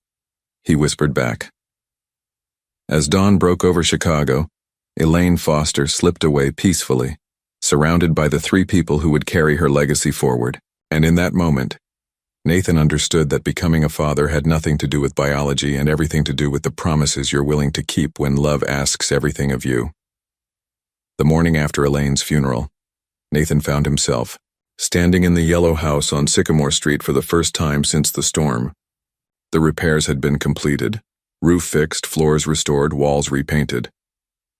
he whispered back. As dawn broke over Chicago, Elaine Foster slipped away peacefully, surrounded by the three people who would carry her legacy forward, and in that moment, Nathan understood that becoming a father had nothing to do with biology and everything to do with the promises you're willing to keep when love asks everything of you. The morning after Elaine's funeral, Nathan found himself standing in the yellow house on Sycamore Street for the first time since the storm. The repairs had been completed, roof fixed, floors restored, walls repainted.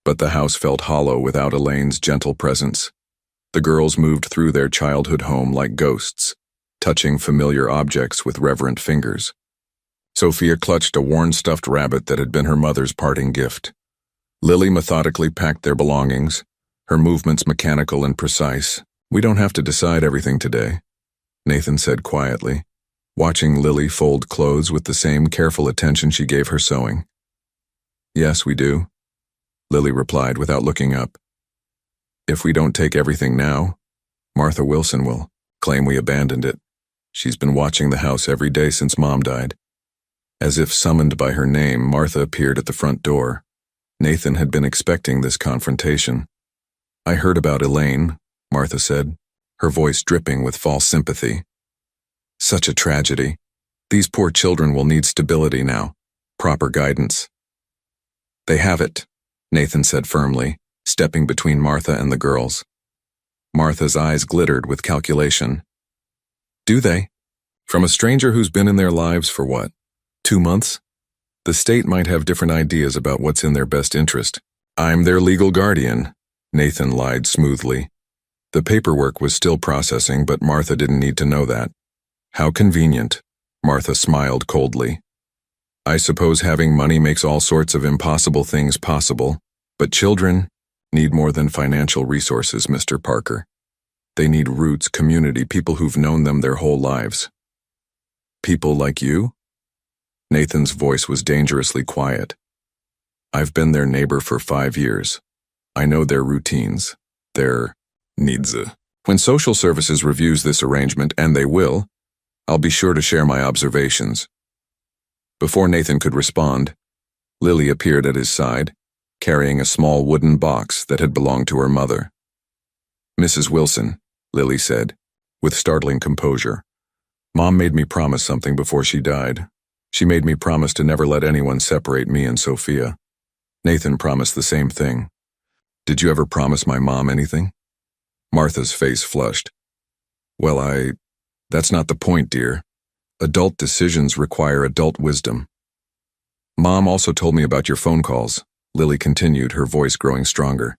But the house felt hollow without Elaine's gentle presence. The girls moved through their childhood home like ghosts, touching familiar objects with reverent fingers. Sophia clutched a worn stuffed rabbit that had been her mother's parting gift. Lily methodically packed their belongings, her movements mechanical and precise. We don't have to decide everything today, Nathan said quietly, watching Lily fold clothes with the same careful attention she gave her sewing. Yes, we do, Lily replied without looking up. If we don't take everything now, Martha Wilson will claim we abandoned it. She's been watching the house every day since Mom died. As if summoned by her name, Martha appeared at the front door. Nathan had been expecting this confrontation. I heard about Elaine, Martha said, her voice dripping with false sympathy. Such a tragedy. These poor children will need stability now, proper guidance. They have it, Nathan said firmly, stepping between Martha and the girls. Martha's eyes glittered with calculation. Do they? From a stranger who's been in their lives for what, 2 months? The state might have different ideas about what's in their best interest. I'm their legal guardian, Nathan lied smoothly. The paperwork was still processing, but Martha didn't need to know that. How convenient, Martha smiled coldly. I suppose having money makes all sorts of impossible things possible, but children need more than financial resources, Mr. Parker. They need roots, community, people who've known them their whole lives. People like you? Nathan's voice was dangerously quiet. I've been their neighbor for 5 years. I know their routines, their needs. When social services reviews this arrangement, and they will, I'll be sure to share my observations. Before Nathan could respond, Lily appeared at his side, carrying a small wooden box that had belonged to her mother. Mrs. Wilson, Lily said, with startling composure. Mom made me promise something before she died. She made me promise to never let anyone separate me and Sophia. Nathan promised the same thing. Did you ever promise my mom anything? Martha's face flushed. Well, that's not the point, dear. Adult decisions require adult wisdom. Mom also told me about your phone calls, Lily continued, her voice growing stronger.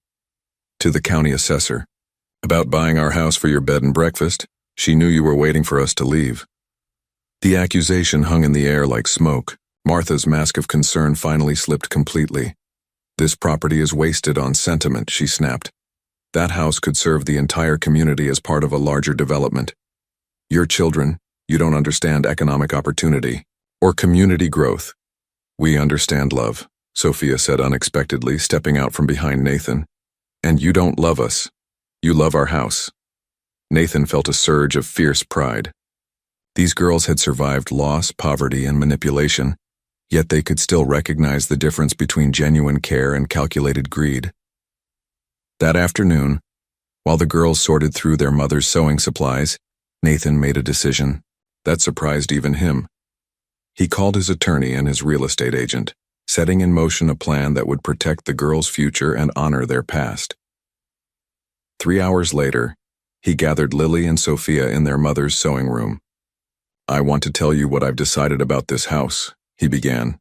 To the county assessor. About buying our house for your bed and breakfast. She knew you were waiting for us to leave. The accusation hung in the air like smoke. Martha's mask of concern finally slipped completely. This property is wasted on sentiment, she snapped. That house could serve the entire community as part of a larger development. Your children, you don't understand economic opportunity or community growth. We understand love, Sophia said unexpectedly, stepping out from behind Nathan. And you don't love us. You love our house. Nathan felt a surge of fierce pride. These girls had survived loss, poverty, and manipulation, yet they could still recognize the difference between genuine care and calculated greed. That afternoon, while the girls sorted through their mother's sewing supplies, Nathan made a decision that surprised even him. He called his attorney and his real estate agent, setting in motion a plan that would protect the girls' future and honor their past. 3 hours later, he gathered Lily and Sophia in their mother's sewing room. I want to tell you what I've decided about this house, he began.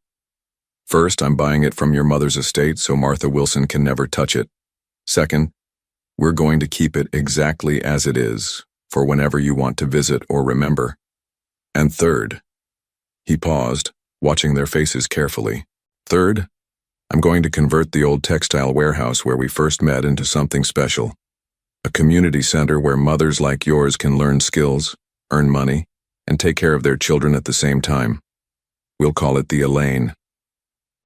First, I'm buying it from your mother's estate so Martha Wilson can never touch it. Second, we're going to keep it exactly as it is, for whenever you want to visit or remember. And third, he paused, watching their faces carefully. Third, I'm going to convert the old textile warehouse where we first met into something special. A community center where mothers like yours can learn skills, earn money, and take care of their children at the same time. We'll call it the Elaine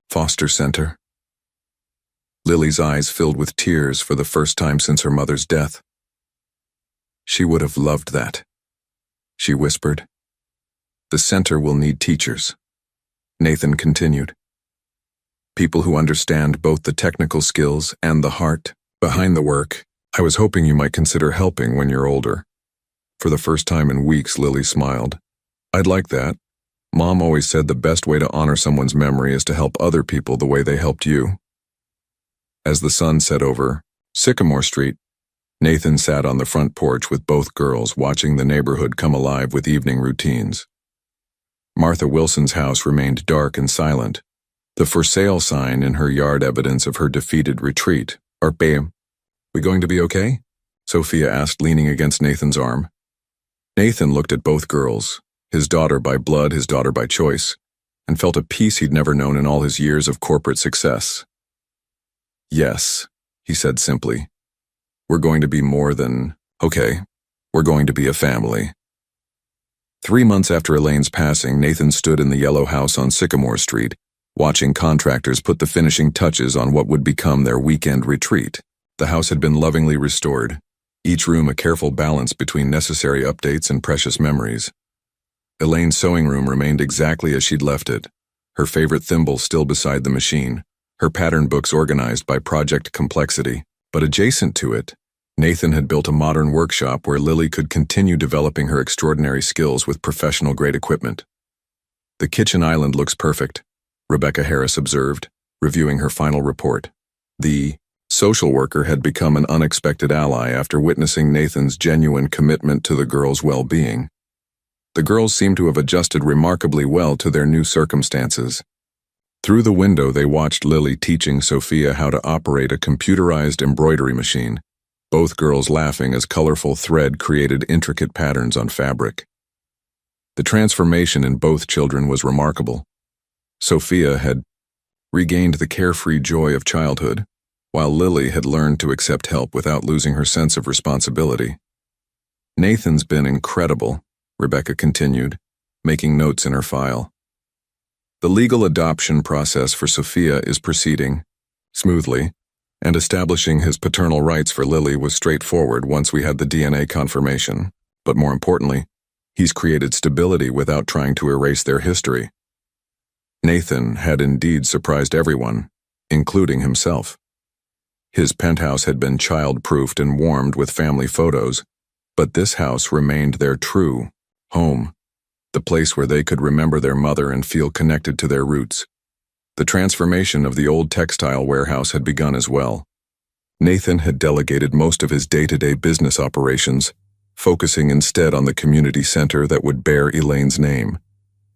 Foster Center. Lily's eyes filled with tears for the first time since her mother's death. She would have loved that, she whispered. The center will need teachers, Nathan continued. People who understand both the technical skills and the heart behind the work. I was hoping you might consider helping when you're older. For the first time in weeks, Lily smiled. I'd like that. Mom always said the best way to honor someone's memory is to help other people the way they helped you. As the sun set over Sycamore Street, Nathan sat on the front porch with both girls, watching the neighborhood come alive with evening routines. Martha Wilson's house remained dark and silent, the for sale sign in her yard evidence of her defeated retreat. Babe, we going to be okay? Sophia asked, leaning against Nathan's arm. Nathan looked at both girls, his daughter by blood, his daughter by choice, and felt a peace he'd never known in all his years of corporate success. Yes, he said simply. We're going to be more than, okay, we're going to be a family. 3 months after Elaine's passing, Nathan stood in the yellow house on Sycamore Street, watching contractors put the finishing touches on what would become their weekend retreat. The house had been lovingly restored, each room a careful balance between necessary updates and precious memories. Elaine's sewing room remained exactly as she'd left it, her favorite thimble still beside the machine, her pattern books organized by project complexity. But adjacent to it, Nathan had built a modern workshop where Lily could continue developing her extraordinary skills with professional-grade equipment. The kitchen island looks perfect, Rebecca Harris observed, reviewing her final report. The social worker had become an unexpected ally after witnessing Nathan's genuine commitment to the girls' well-being. The girls seemed to have adjusted remarkably well to their new circumstances. Through the window, they watched Lily teaching Sophia how to operate a computerized embroidery machine, both girls laughing as colorful thread created intricate patterns on fabric. The transformation in both children was remarkable. Sophia had regained the carefree joy of childhood, while Lily had learned to accept help without losing her sense of responsibility. Nathan's been incredible, Rebecca continued, making notes in her file. The legal adoption process for Sophia is proceeding smoothly, and establishing his paternal rights for Lily was straightforward once we had the DNA confirmation. But more importantly, he's created stability without trying to erase their history. Nathan had indeed surprised everyone, including himself. His penthouse had been child-proofed and warmed with family photos, but this house remained their true home, the place where they could remember their mother and feel connected to their roots. The transformation of the old textile warehouse had begun as well. Nathan had delegated most of his day-to-day business operations, focusing instead on the community center that would bear Elaine's name.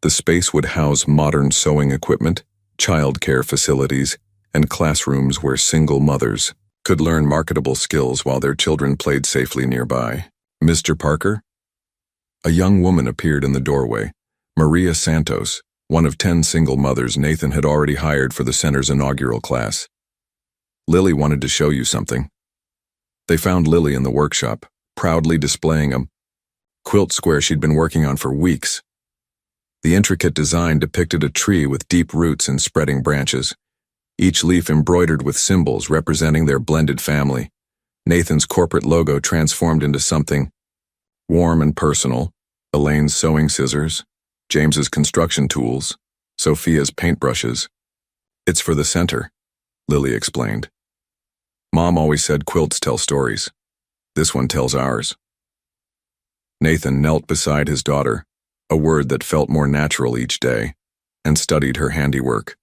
The space would house modern sewing equipment, childcare facilities, and classrooms where single mothers could learn marketable skills while their children played safely nearby. Mr. Parker? A young woman appeared in the doorway, Maria Santos, one of 10 single mothers Nathan had already hired for the center's inaugural class. Lily wanted to show you something. They found Lily in the workshop, proudly displaying a quilt square she'd been working on for weeks. The intricate design depicted a tree with deep roots and spreading branches, each leaf embroidered with symbols representing their blended family. Nathan's corporate logo transformed into something warm and personal: Elaine's sewing scissors, James's construction tools, Sophia's paintbrushes. "It's for the center," Lily explained. "Mom always said quilts tell stories. This one tells ours." Nathan knelt beside his daughter, a word that felt more natural each day, and studied her handiwork.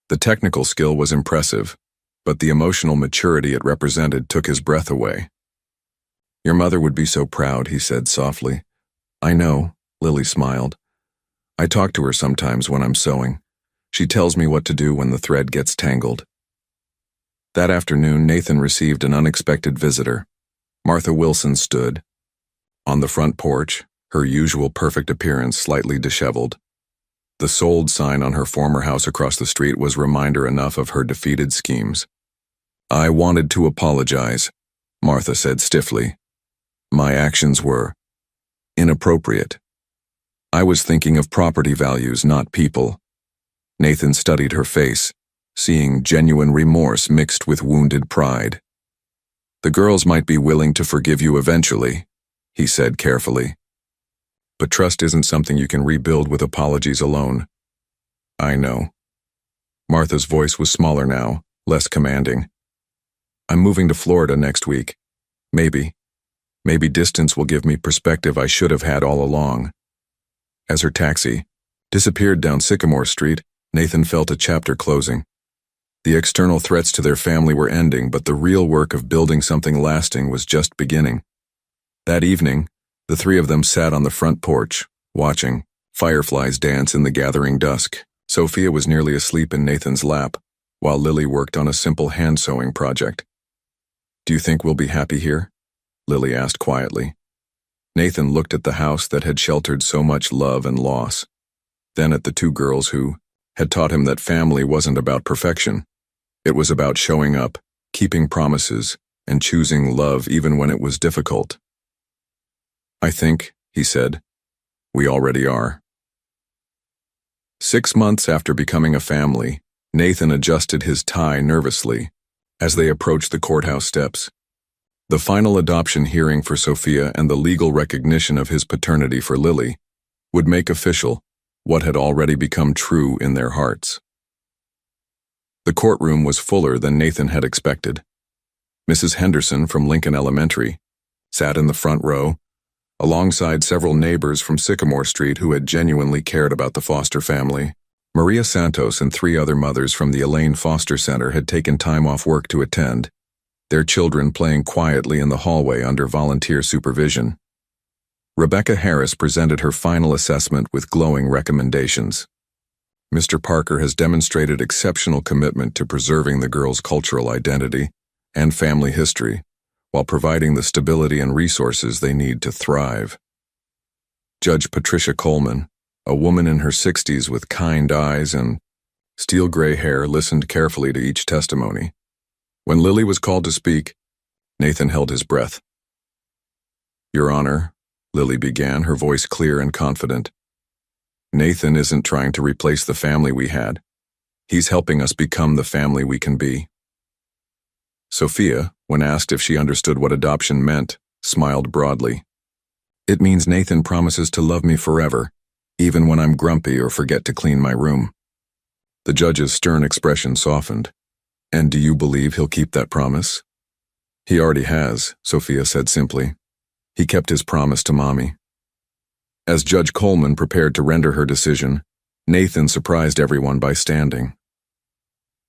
The technical skill was impressive, but the emotional maturity it represented took his breath away. "Your mother would be so proud," he said softly. "I know," Lily smiled. "I talk to her sometimes when I'm sewing. She tells me what to do when the thread gets tangled." That afternoon, Nathan received an unexpected visitor. Martha Wilson stood on the front porch, her usual perfect appearance slightly disheveled. The sold sign on her former house across the street was reminder enough of her defeated schemes. "I wanted to apologize," Martha said stiffly. "My actions were inappropriate. I was thinking of property values, not people." Nathan studied her face, seeing genuine remorse mixed with wounded pride. "The girls might be willing to forgive you eventually," he said carefully. "But trust isn't something you can rebuild with apologies alone." "I know." Martha's voice was smaller now, less commanding. "I'm moving to Florida next week. Maybe distance will give me perspective I should have had all along." As her taxi disappeared down Sycamore Street, Nathan felt a chapter closing. The external threats to their family were ending, but the real work of building something lasting was just beginning. That evening, the three of them sat on the front porch, watching fireflies dance in the gathering dusk. Sophia was nearly asleep in Nathan's lap, while Lily worked on a simple hand-sewing project. "Do you think we'll be happy here?" Lily asked quietly. Nathan looked at the house that had sheltered so much love and loss, then at the two girls who had taught him that family wasn't about perfection. It was about showing up, keeping promises, and choosing love even when it was difficult. "I think," he said, "we already are." 6 months after becoming a family, Nathan adjusted his tie nervously as they approached the courthouse steps. The final adoption hearing for Sophia and the legal recognition of his paternity for Lily would make official what had already become true in their hearts. The courtroom was fuller than Nathan had expected. Mrs. Henderson from Lincoln Elementary sat in the front row, alongside several neighbors from Sycamore Street who had genuinely cared about the foster family. Maria Santos and 3 other mothers from the Elaine Foster Center had taken time off work to attend, their children playing quietly in the hallway under volunteer supervision. Rebecca Harris presented her final assessment with glowing recommendations. "Mr. Parker has demonstrated exceptional commitment to preserving the girls' cultural identity and family history, while providing the stability and resources they need to thrive." Judge Patricia Coleman, a woman in her 60s with kind eyes and steel gray hair, listened carefully to each testimony. When Lily was called to speak, Nathan held his breath. "Your Honor," Lily began, her voice clear and confident, "Nathan isn't trying to replace the family we had. He's helping us become the family we can be." Sophia, when asked if she understood what adoption meant, smiled broadly. "It means Nathan promises to love me forever, even when I'm grumpy or forget to clean my room." The judge's stern expression softened. "And do you believe he'll keep that promise?" "He already has," Sophia said simply. "He kept his promise to Mommy." As Judge Coleman prepared to render her decision, Nathan surprised everyone by standing.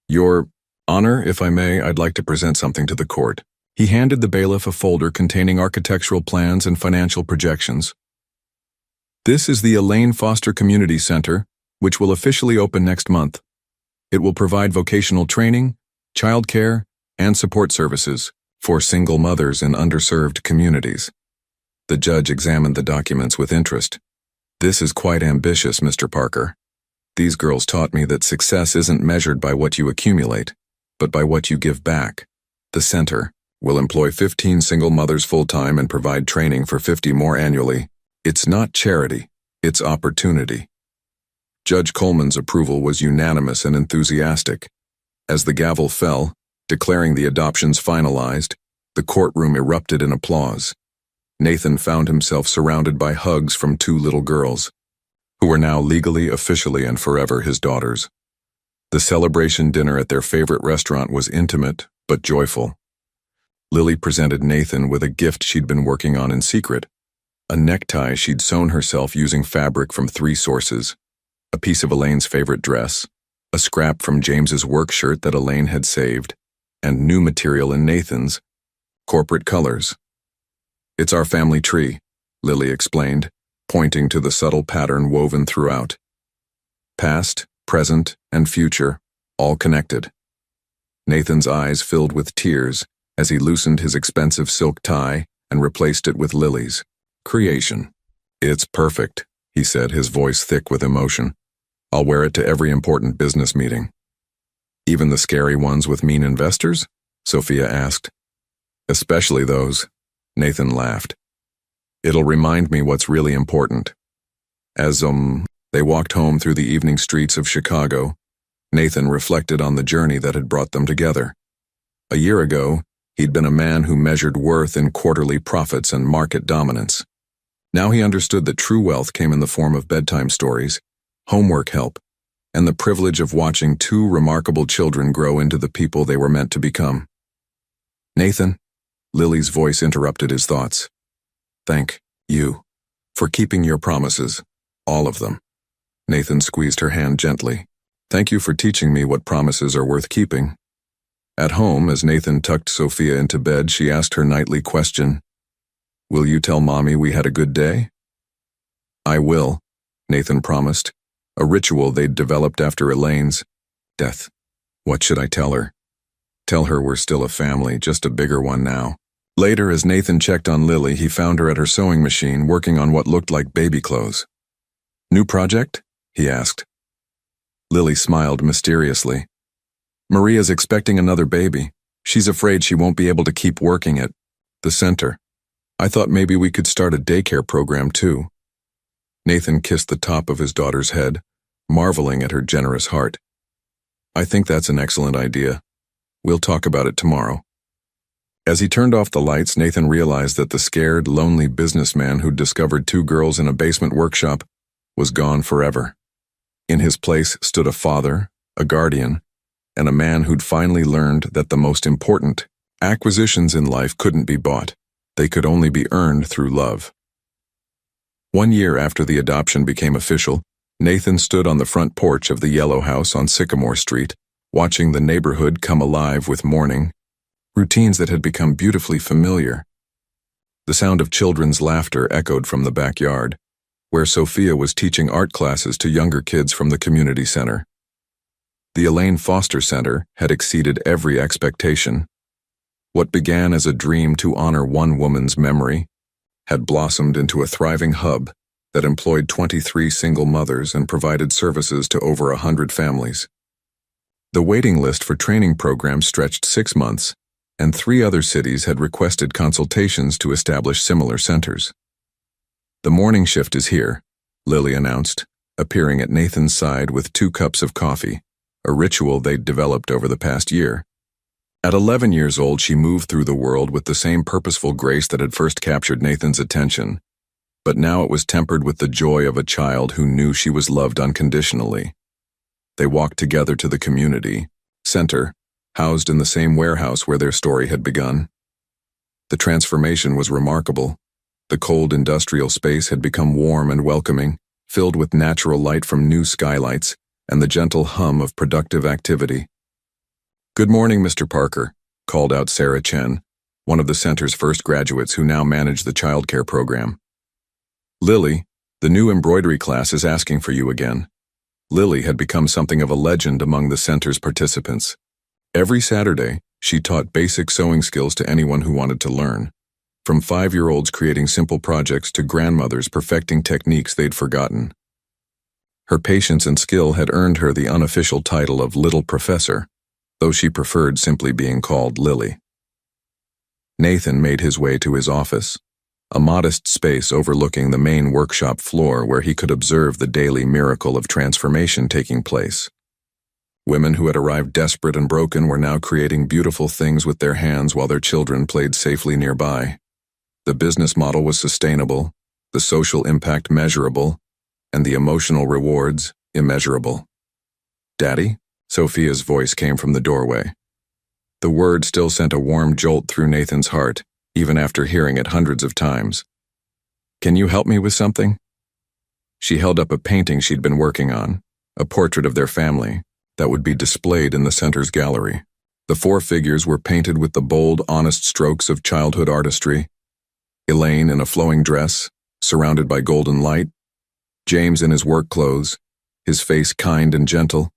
"You're Honor, if I may, I'd like to present something to the court. He handed the bailiff a folder containing architectural plans and financial projections. This is the Elaine Foster Community Center, which will officially open next month. It will provide vocational training, childcare, and support services for single mothers in underserved communities. The judge examined the documents with interest. This is quite ambitious, Mr. Parker. These girls taught me that success isn't measured by what you accumulate, but by what you give back. The center will employ 15 single mothers full-time and provide training for 50 more annually. It's not charity, it's opportunity. Judge Coleman's approval was unanimous and enthusiastic. As the gavel fell, declaring the adoptions finalized, the courtroom erupted in applause. Nathan found himself surrounded by hugs from two little girls, who were now legally, officially, and forever his daughters. The celebration dinner at their favorite restaurant was intimate but joyful. Lily presented Nathan with a gift she'd been working on in secret, a necktie she'd sewn herself using fabric from 3 sources, a piece of Elaine's favorite dress, a scrap from James's work shirt that Elaine had saved, and new material in Nathan's, corporate colors. It's our family tree, Lily explained, pointing to the subtle pattern woven throughout. Past, present, and future, all connected. Nathan's eyes filled with tears as he loosened his expensive silk tie and replaced it with Lily's creation. It's perfect, he said, his voice thick with emotion. I'll wear it to every important business meeting. Even the scary ones with mean investors? Sophia asked. Especially those, Nathan laughed. It'll remind me what's really important. As, they walked home through the evening streets of Chicago, Nathan reflected on the journey that had brought them together. A year ago, he'd been a man who measured worth in quarterly profits and market dominance. Now he understood that true wealth came in the form of bedtime stories, homework help, and the privilege of watching 2 remarkable children grow into the people they were meant to become. Nathan, Lily's voice interrupted his thoughts. Thank you for keeping your promises, all of them. Nathan squeezed her hand gently. Thank you for teaching me what promises are worth keeping. At home, as Nathan tucked Sophia into bed, she asked her nightly question, Will you tell Mommy we had a good day? I will, Nathan promised, a ritual they'd developed after Elaine's death. What should I tell her? Tell her we're still a family, just a bigger one now. Later, as Nathan checked on Lily, he found her at her sewing machine working on what looked like baby clothes. New project? He asked. Lily smiled mysteriously. Maria's expecting another baby. She's afraid she won't be able to keep working at the center. I thought maybe we could start a daycare program too. Nathan kissed the top of his daughter's head, marveling at her generous heart. I think that's an excellent idea. We'll talk about it tomorrow. As he turned off the lights, Nathan realized that the scared, lonely businessman who'd discovered 2 girls in a basement workshop was gone forever. In his place stood a father, a guardian, and a man who'd finally learned that the most important acquisitions in life couldn't be bought. They could only be earned through love. 1 year after the adoption became official, Nathan stood on the front porch of the yellow house on Sycamore Street, watching the neighborhood come alive with morning, routines that had become beautifully familiar. The sound of children's laughter echoed from the backyard, where Sophia was teaching art classes to younger kids from the community center. The Elaine Foster Center had exceeded every expectation. What began as a dream to honor one woman's memory had blossomed into a thriving hub that employed 23 single mothers and provided services to over 100 families. The waiting list for training programs stretched 6 months, and 3 other cities had requested consultations to establish similar centers. The morning shift is here, Lily announced, appearing at Nathan's side with 2 cups of coffee, a ritual they'd developed over the past year. At 11 years old, she moved through the world with the same purposeful grace that had first captured Nathan's attention, but now it was tempered with the joy of a child who knew she was loved unconditionally. They walked together to the community center, housed in the same warehouse where their story had begun. The transformation was remarkable. The cold industrial space had become warm and welcoming, filled with natural light from new skylights and the gentle hum of productive activity. "Good morning, Mr. Parker," called out Sarah Chen, one of the center's first graduates who now manage the childcare program. "Lily, the new embroidery class is asking for you again." Lily had become something of a legend among the center's participants. Every Saturday, she taught basic sewing skills to anyone who wanted to learn, from 5-year-olds creating simple projects to grandmothers perfecting techniques they'd forgotten. Her patience and skill had earned her the unofficial title of Little Professor, though she preferred simply being called Lily. Nathan made his way to his office, a modest space overlooking the main workshop floor where he could observe the daily miracle of transformation taking place. Women who had arrived desperate and broken were now creating beautiful things with their hands while their children played safely nearby. The business model was sustainable, the social impact measurable, and the emotional rewards immeasurable. "Daddy?" Sophia's voice came from the doorway. The word still sent a warm jolt through Nathan's heart, even after hearing it hundreds of times. "Can you help me with something?" She held up a painting she'd been working on, a portrait of their family, that would be displayed in the center's gallery. The 4 figures were painted with the bold, honest strokes of childhood artistry. Elaine in a flowing dress, surrounded by golden light. James in his work clothes, his face kind and gentle.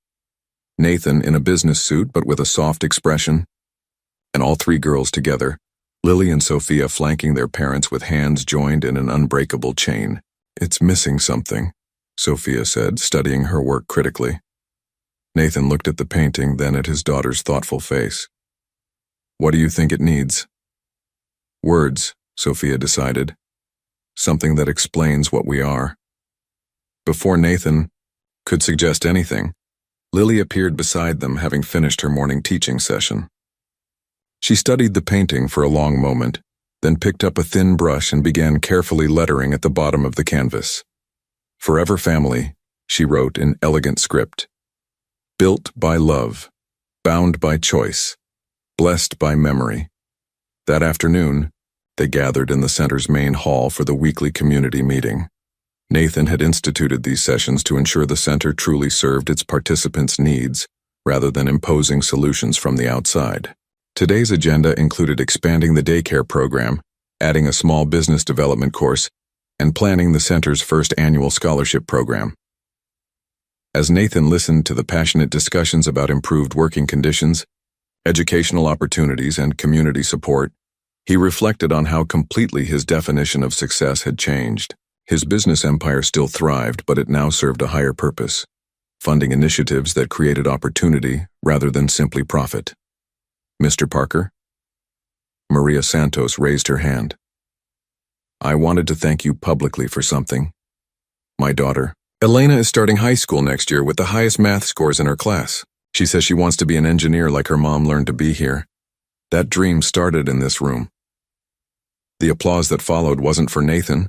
Nathan in a business suit but with a soft expression. And all 3 girls together, Lily and Sophia flanking their parents with hands joined in an unbreakable chain. "It's missing something," Sophia said, studying her work critically. Nathan looked at the painting, then at his daughter's thoughtful face. "What do you think it needs?" "Words," Sophia decided. "Something that explains what we are." Before Nathan could suggest anything, Lily appeared beside them, having finished her morning teaching session. She studied the painting for a long moment, then picked up a thin brush and began carefully lettering at the bottom of the canvas. "Forever Family," she wrote in elegant script. "Built by love, bound by choice, blessed by memory." That afternoon, they gathered in the center's main hall for the weekly community meeting. Nathan had instituted these sessions to ensure the center truly served its participants' needs, rather than imposing solutions from the outside. Today's agenda included expanding the daycare program, adding a small business development course, and planning the center's first annual scholarship program. As Nathan listened to the passionate discussions about improved working conditions, educational opportunities, and community support, he reflected on how completely his definition of success had changed. His business empire still thrived, but it now served a higher purpose, funding initiatives that created opportunity rather than simply profit. "Mr. Parker?" Maria Santos raised her hand. "I wanted to thank you publicly for something. My daughter, Elena, is starting high school next year with the highest math scores in her class. She says she wants to be an engineer like her mom learned to be here. That dream started in this room." The applause that followed wasn't for Nathan.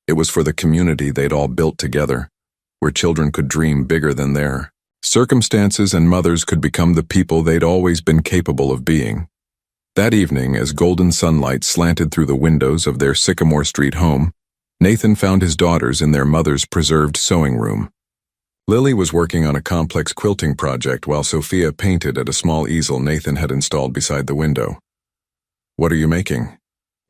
It was for the community they'd all built together, where children could dream bigger than their circumstances and mothers could become the people they'd always been capable of being. That evening, as golden sunlight slanted through the windows of their Sycamore Street home, Nathan found his daughters in their mother's preserved sewing room. Lily was working on a complex quilting project while Sophia painted at a small easel Nathan had installed beside the window. "What are you making?"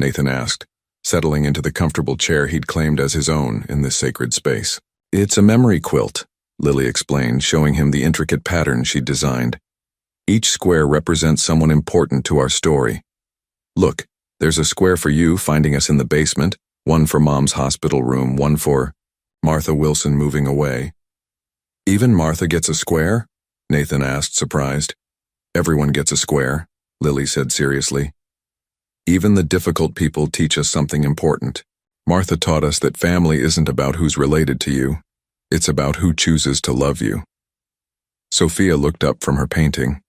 Nathan asked, settling into the comfortable chair he'd claimed as his own in this sacred space. "It's a memory quilt," Lily explained, showing him the intricate pattern she'd designed. "Each square represents someone important to our story. Look, there's a square for you finding us in the basement, one for Mom's hospital room, one for Martha Wilson moving away." "Even Martha gets a square?" Nathan asked, surprised. "Everyone gets a square," Lily said seriously. "Even the difficult people teach us something important. Martha taught us that family isn't about who's related to you. It's about who chooses to love you." Sophia looked up from her painting.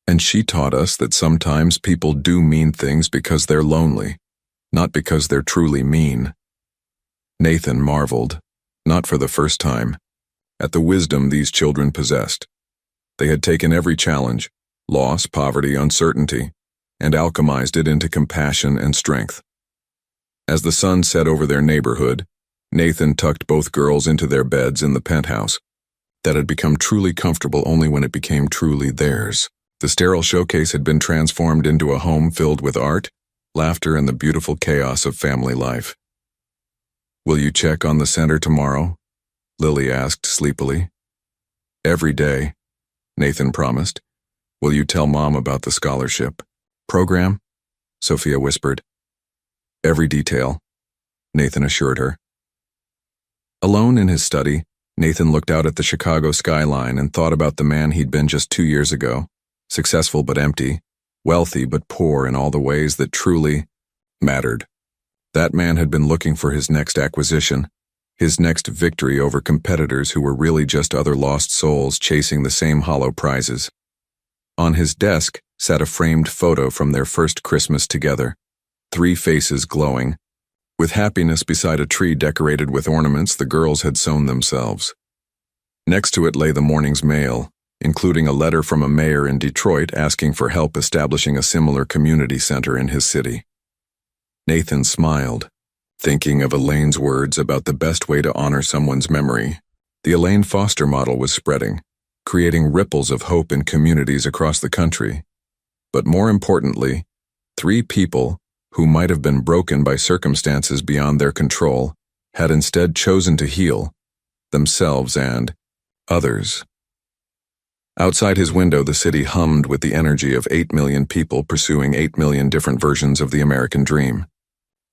"And she taught us that sometimes people do mean things because they're lonely, not because they're truly mean." Nathan marveled, not for the first time, at the wisdom these children possessed. They had taken every challenge, loss, poverty, uncertainty, and alchemized it into compassion and strength. As the sun set over their neighborhood, Nathan tucked both girls into their beds in the penthouse that had become truly comfortable only when it became truly theirs. The sterile showcase had been transformed into a home filled with art, laughter, and the beautiful chaos of family life. "Will you check on the center tomorrow?" Lily asked sleepily. "Every day," Nathan promised. "Will you tell Mom about the scholarship program?" Sophia whispered. "Every detail," Nathan assured her. Alone in his study, Nathan looked out at the Chicago skyline and thought about the man he'd been just 2 years ago, successful but empty, wealthy but poor in all the ways that truly mattered. That man had been looking for his next acquisition, his next victory over competitors who were really just other lost souls chasing the same hollow prizes. On his desk sat a framed photo from their first Christmas together, 3 faces glowing. With happiness beside a tree decorated with ornaments the girls had sewn themselves. Next to it lay the morning's mail, including a letter from a mayor in Detroit asking for help establishing a similar community center in his city. Nathan smiled, thinking of Elaine's words about the best way to honor someone's memory. The Elaine Foster model was spreading, creating ripples of hope in communities across the country. But more importantly, 3 people who might have been broken by circumstances beyond their control had instead chosen to heal themselves and others. Outside his window, the city hummed with the energy of 8 million people pursuing 8 million different versions of the American dream.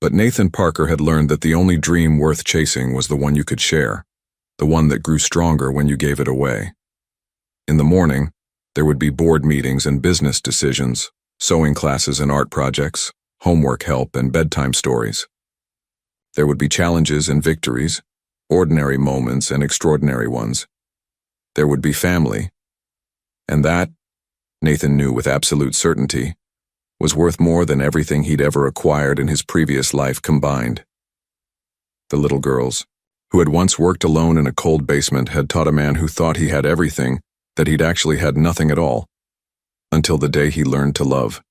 But Nathan Parker had learned that the only dream worth chasing was the one you could share, the one that grew stronger when you gave it away. In the morning, there would be board meetings and business decisions, sewing classes and art projects, homework help and bedtime stories. There would be challenges and victories, ordinary moments and extraordinary ones. There would be family. And that, Nathan knew with absolute certainty, was worth more than everything he'd ever acquired in his previous life combined. The little girls, who had once worked alone in a cold basement, had taught a man who thought he had everything that he'd actually had nothing at all, until the day he learned to love.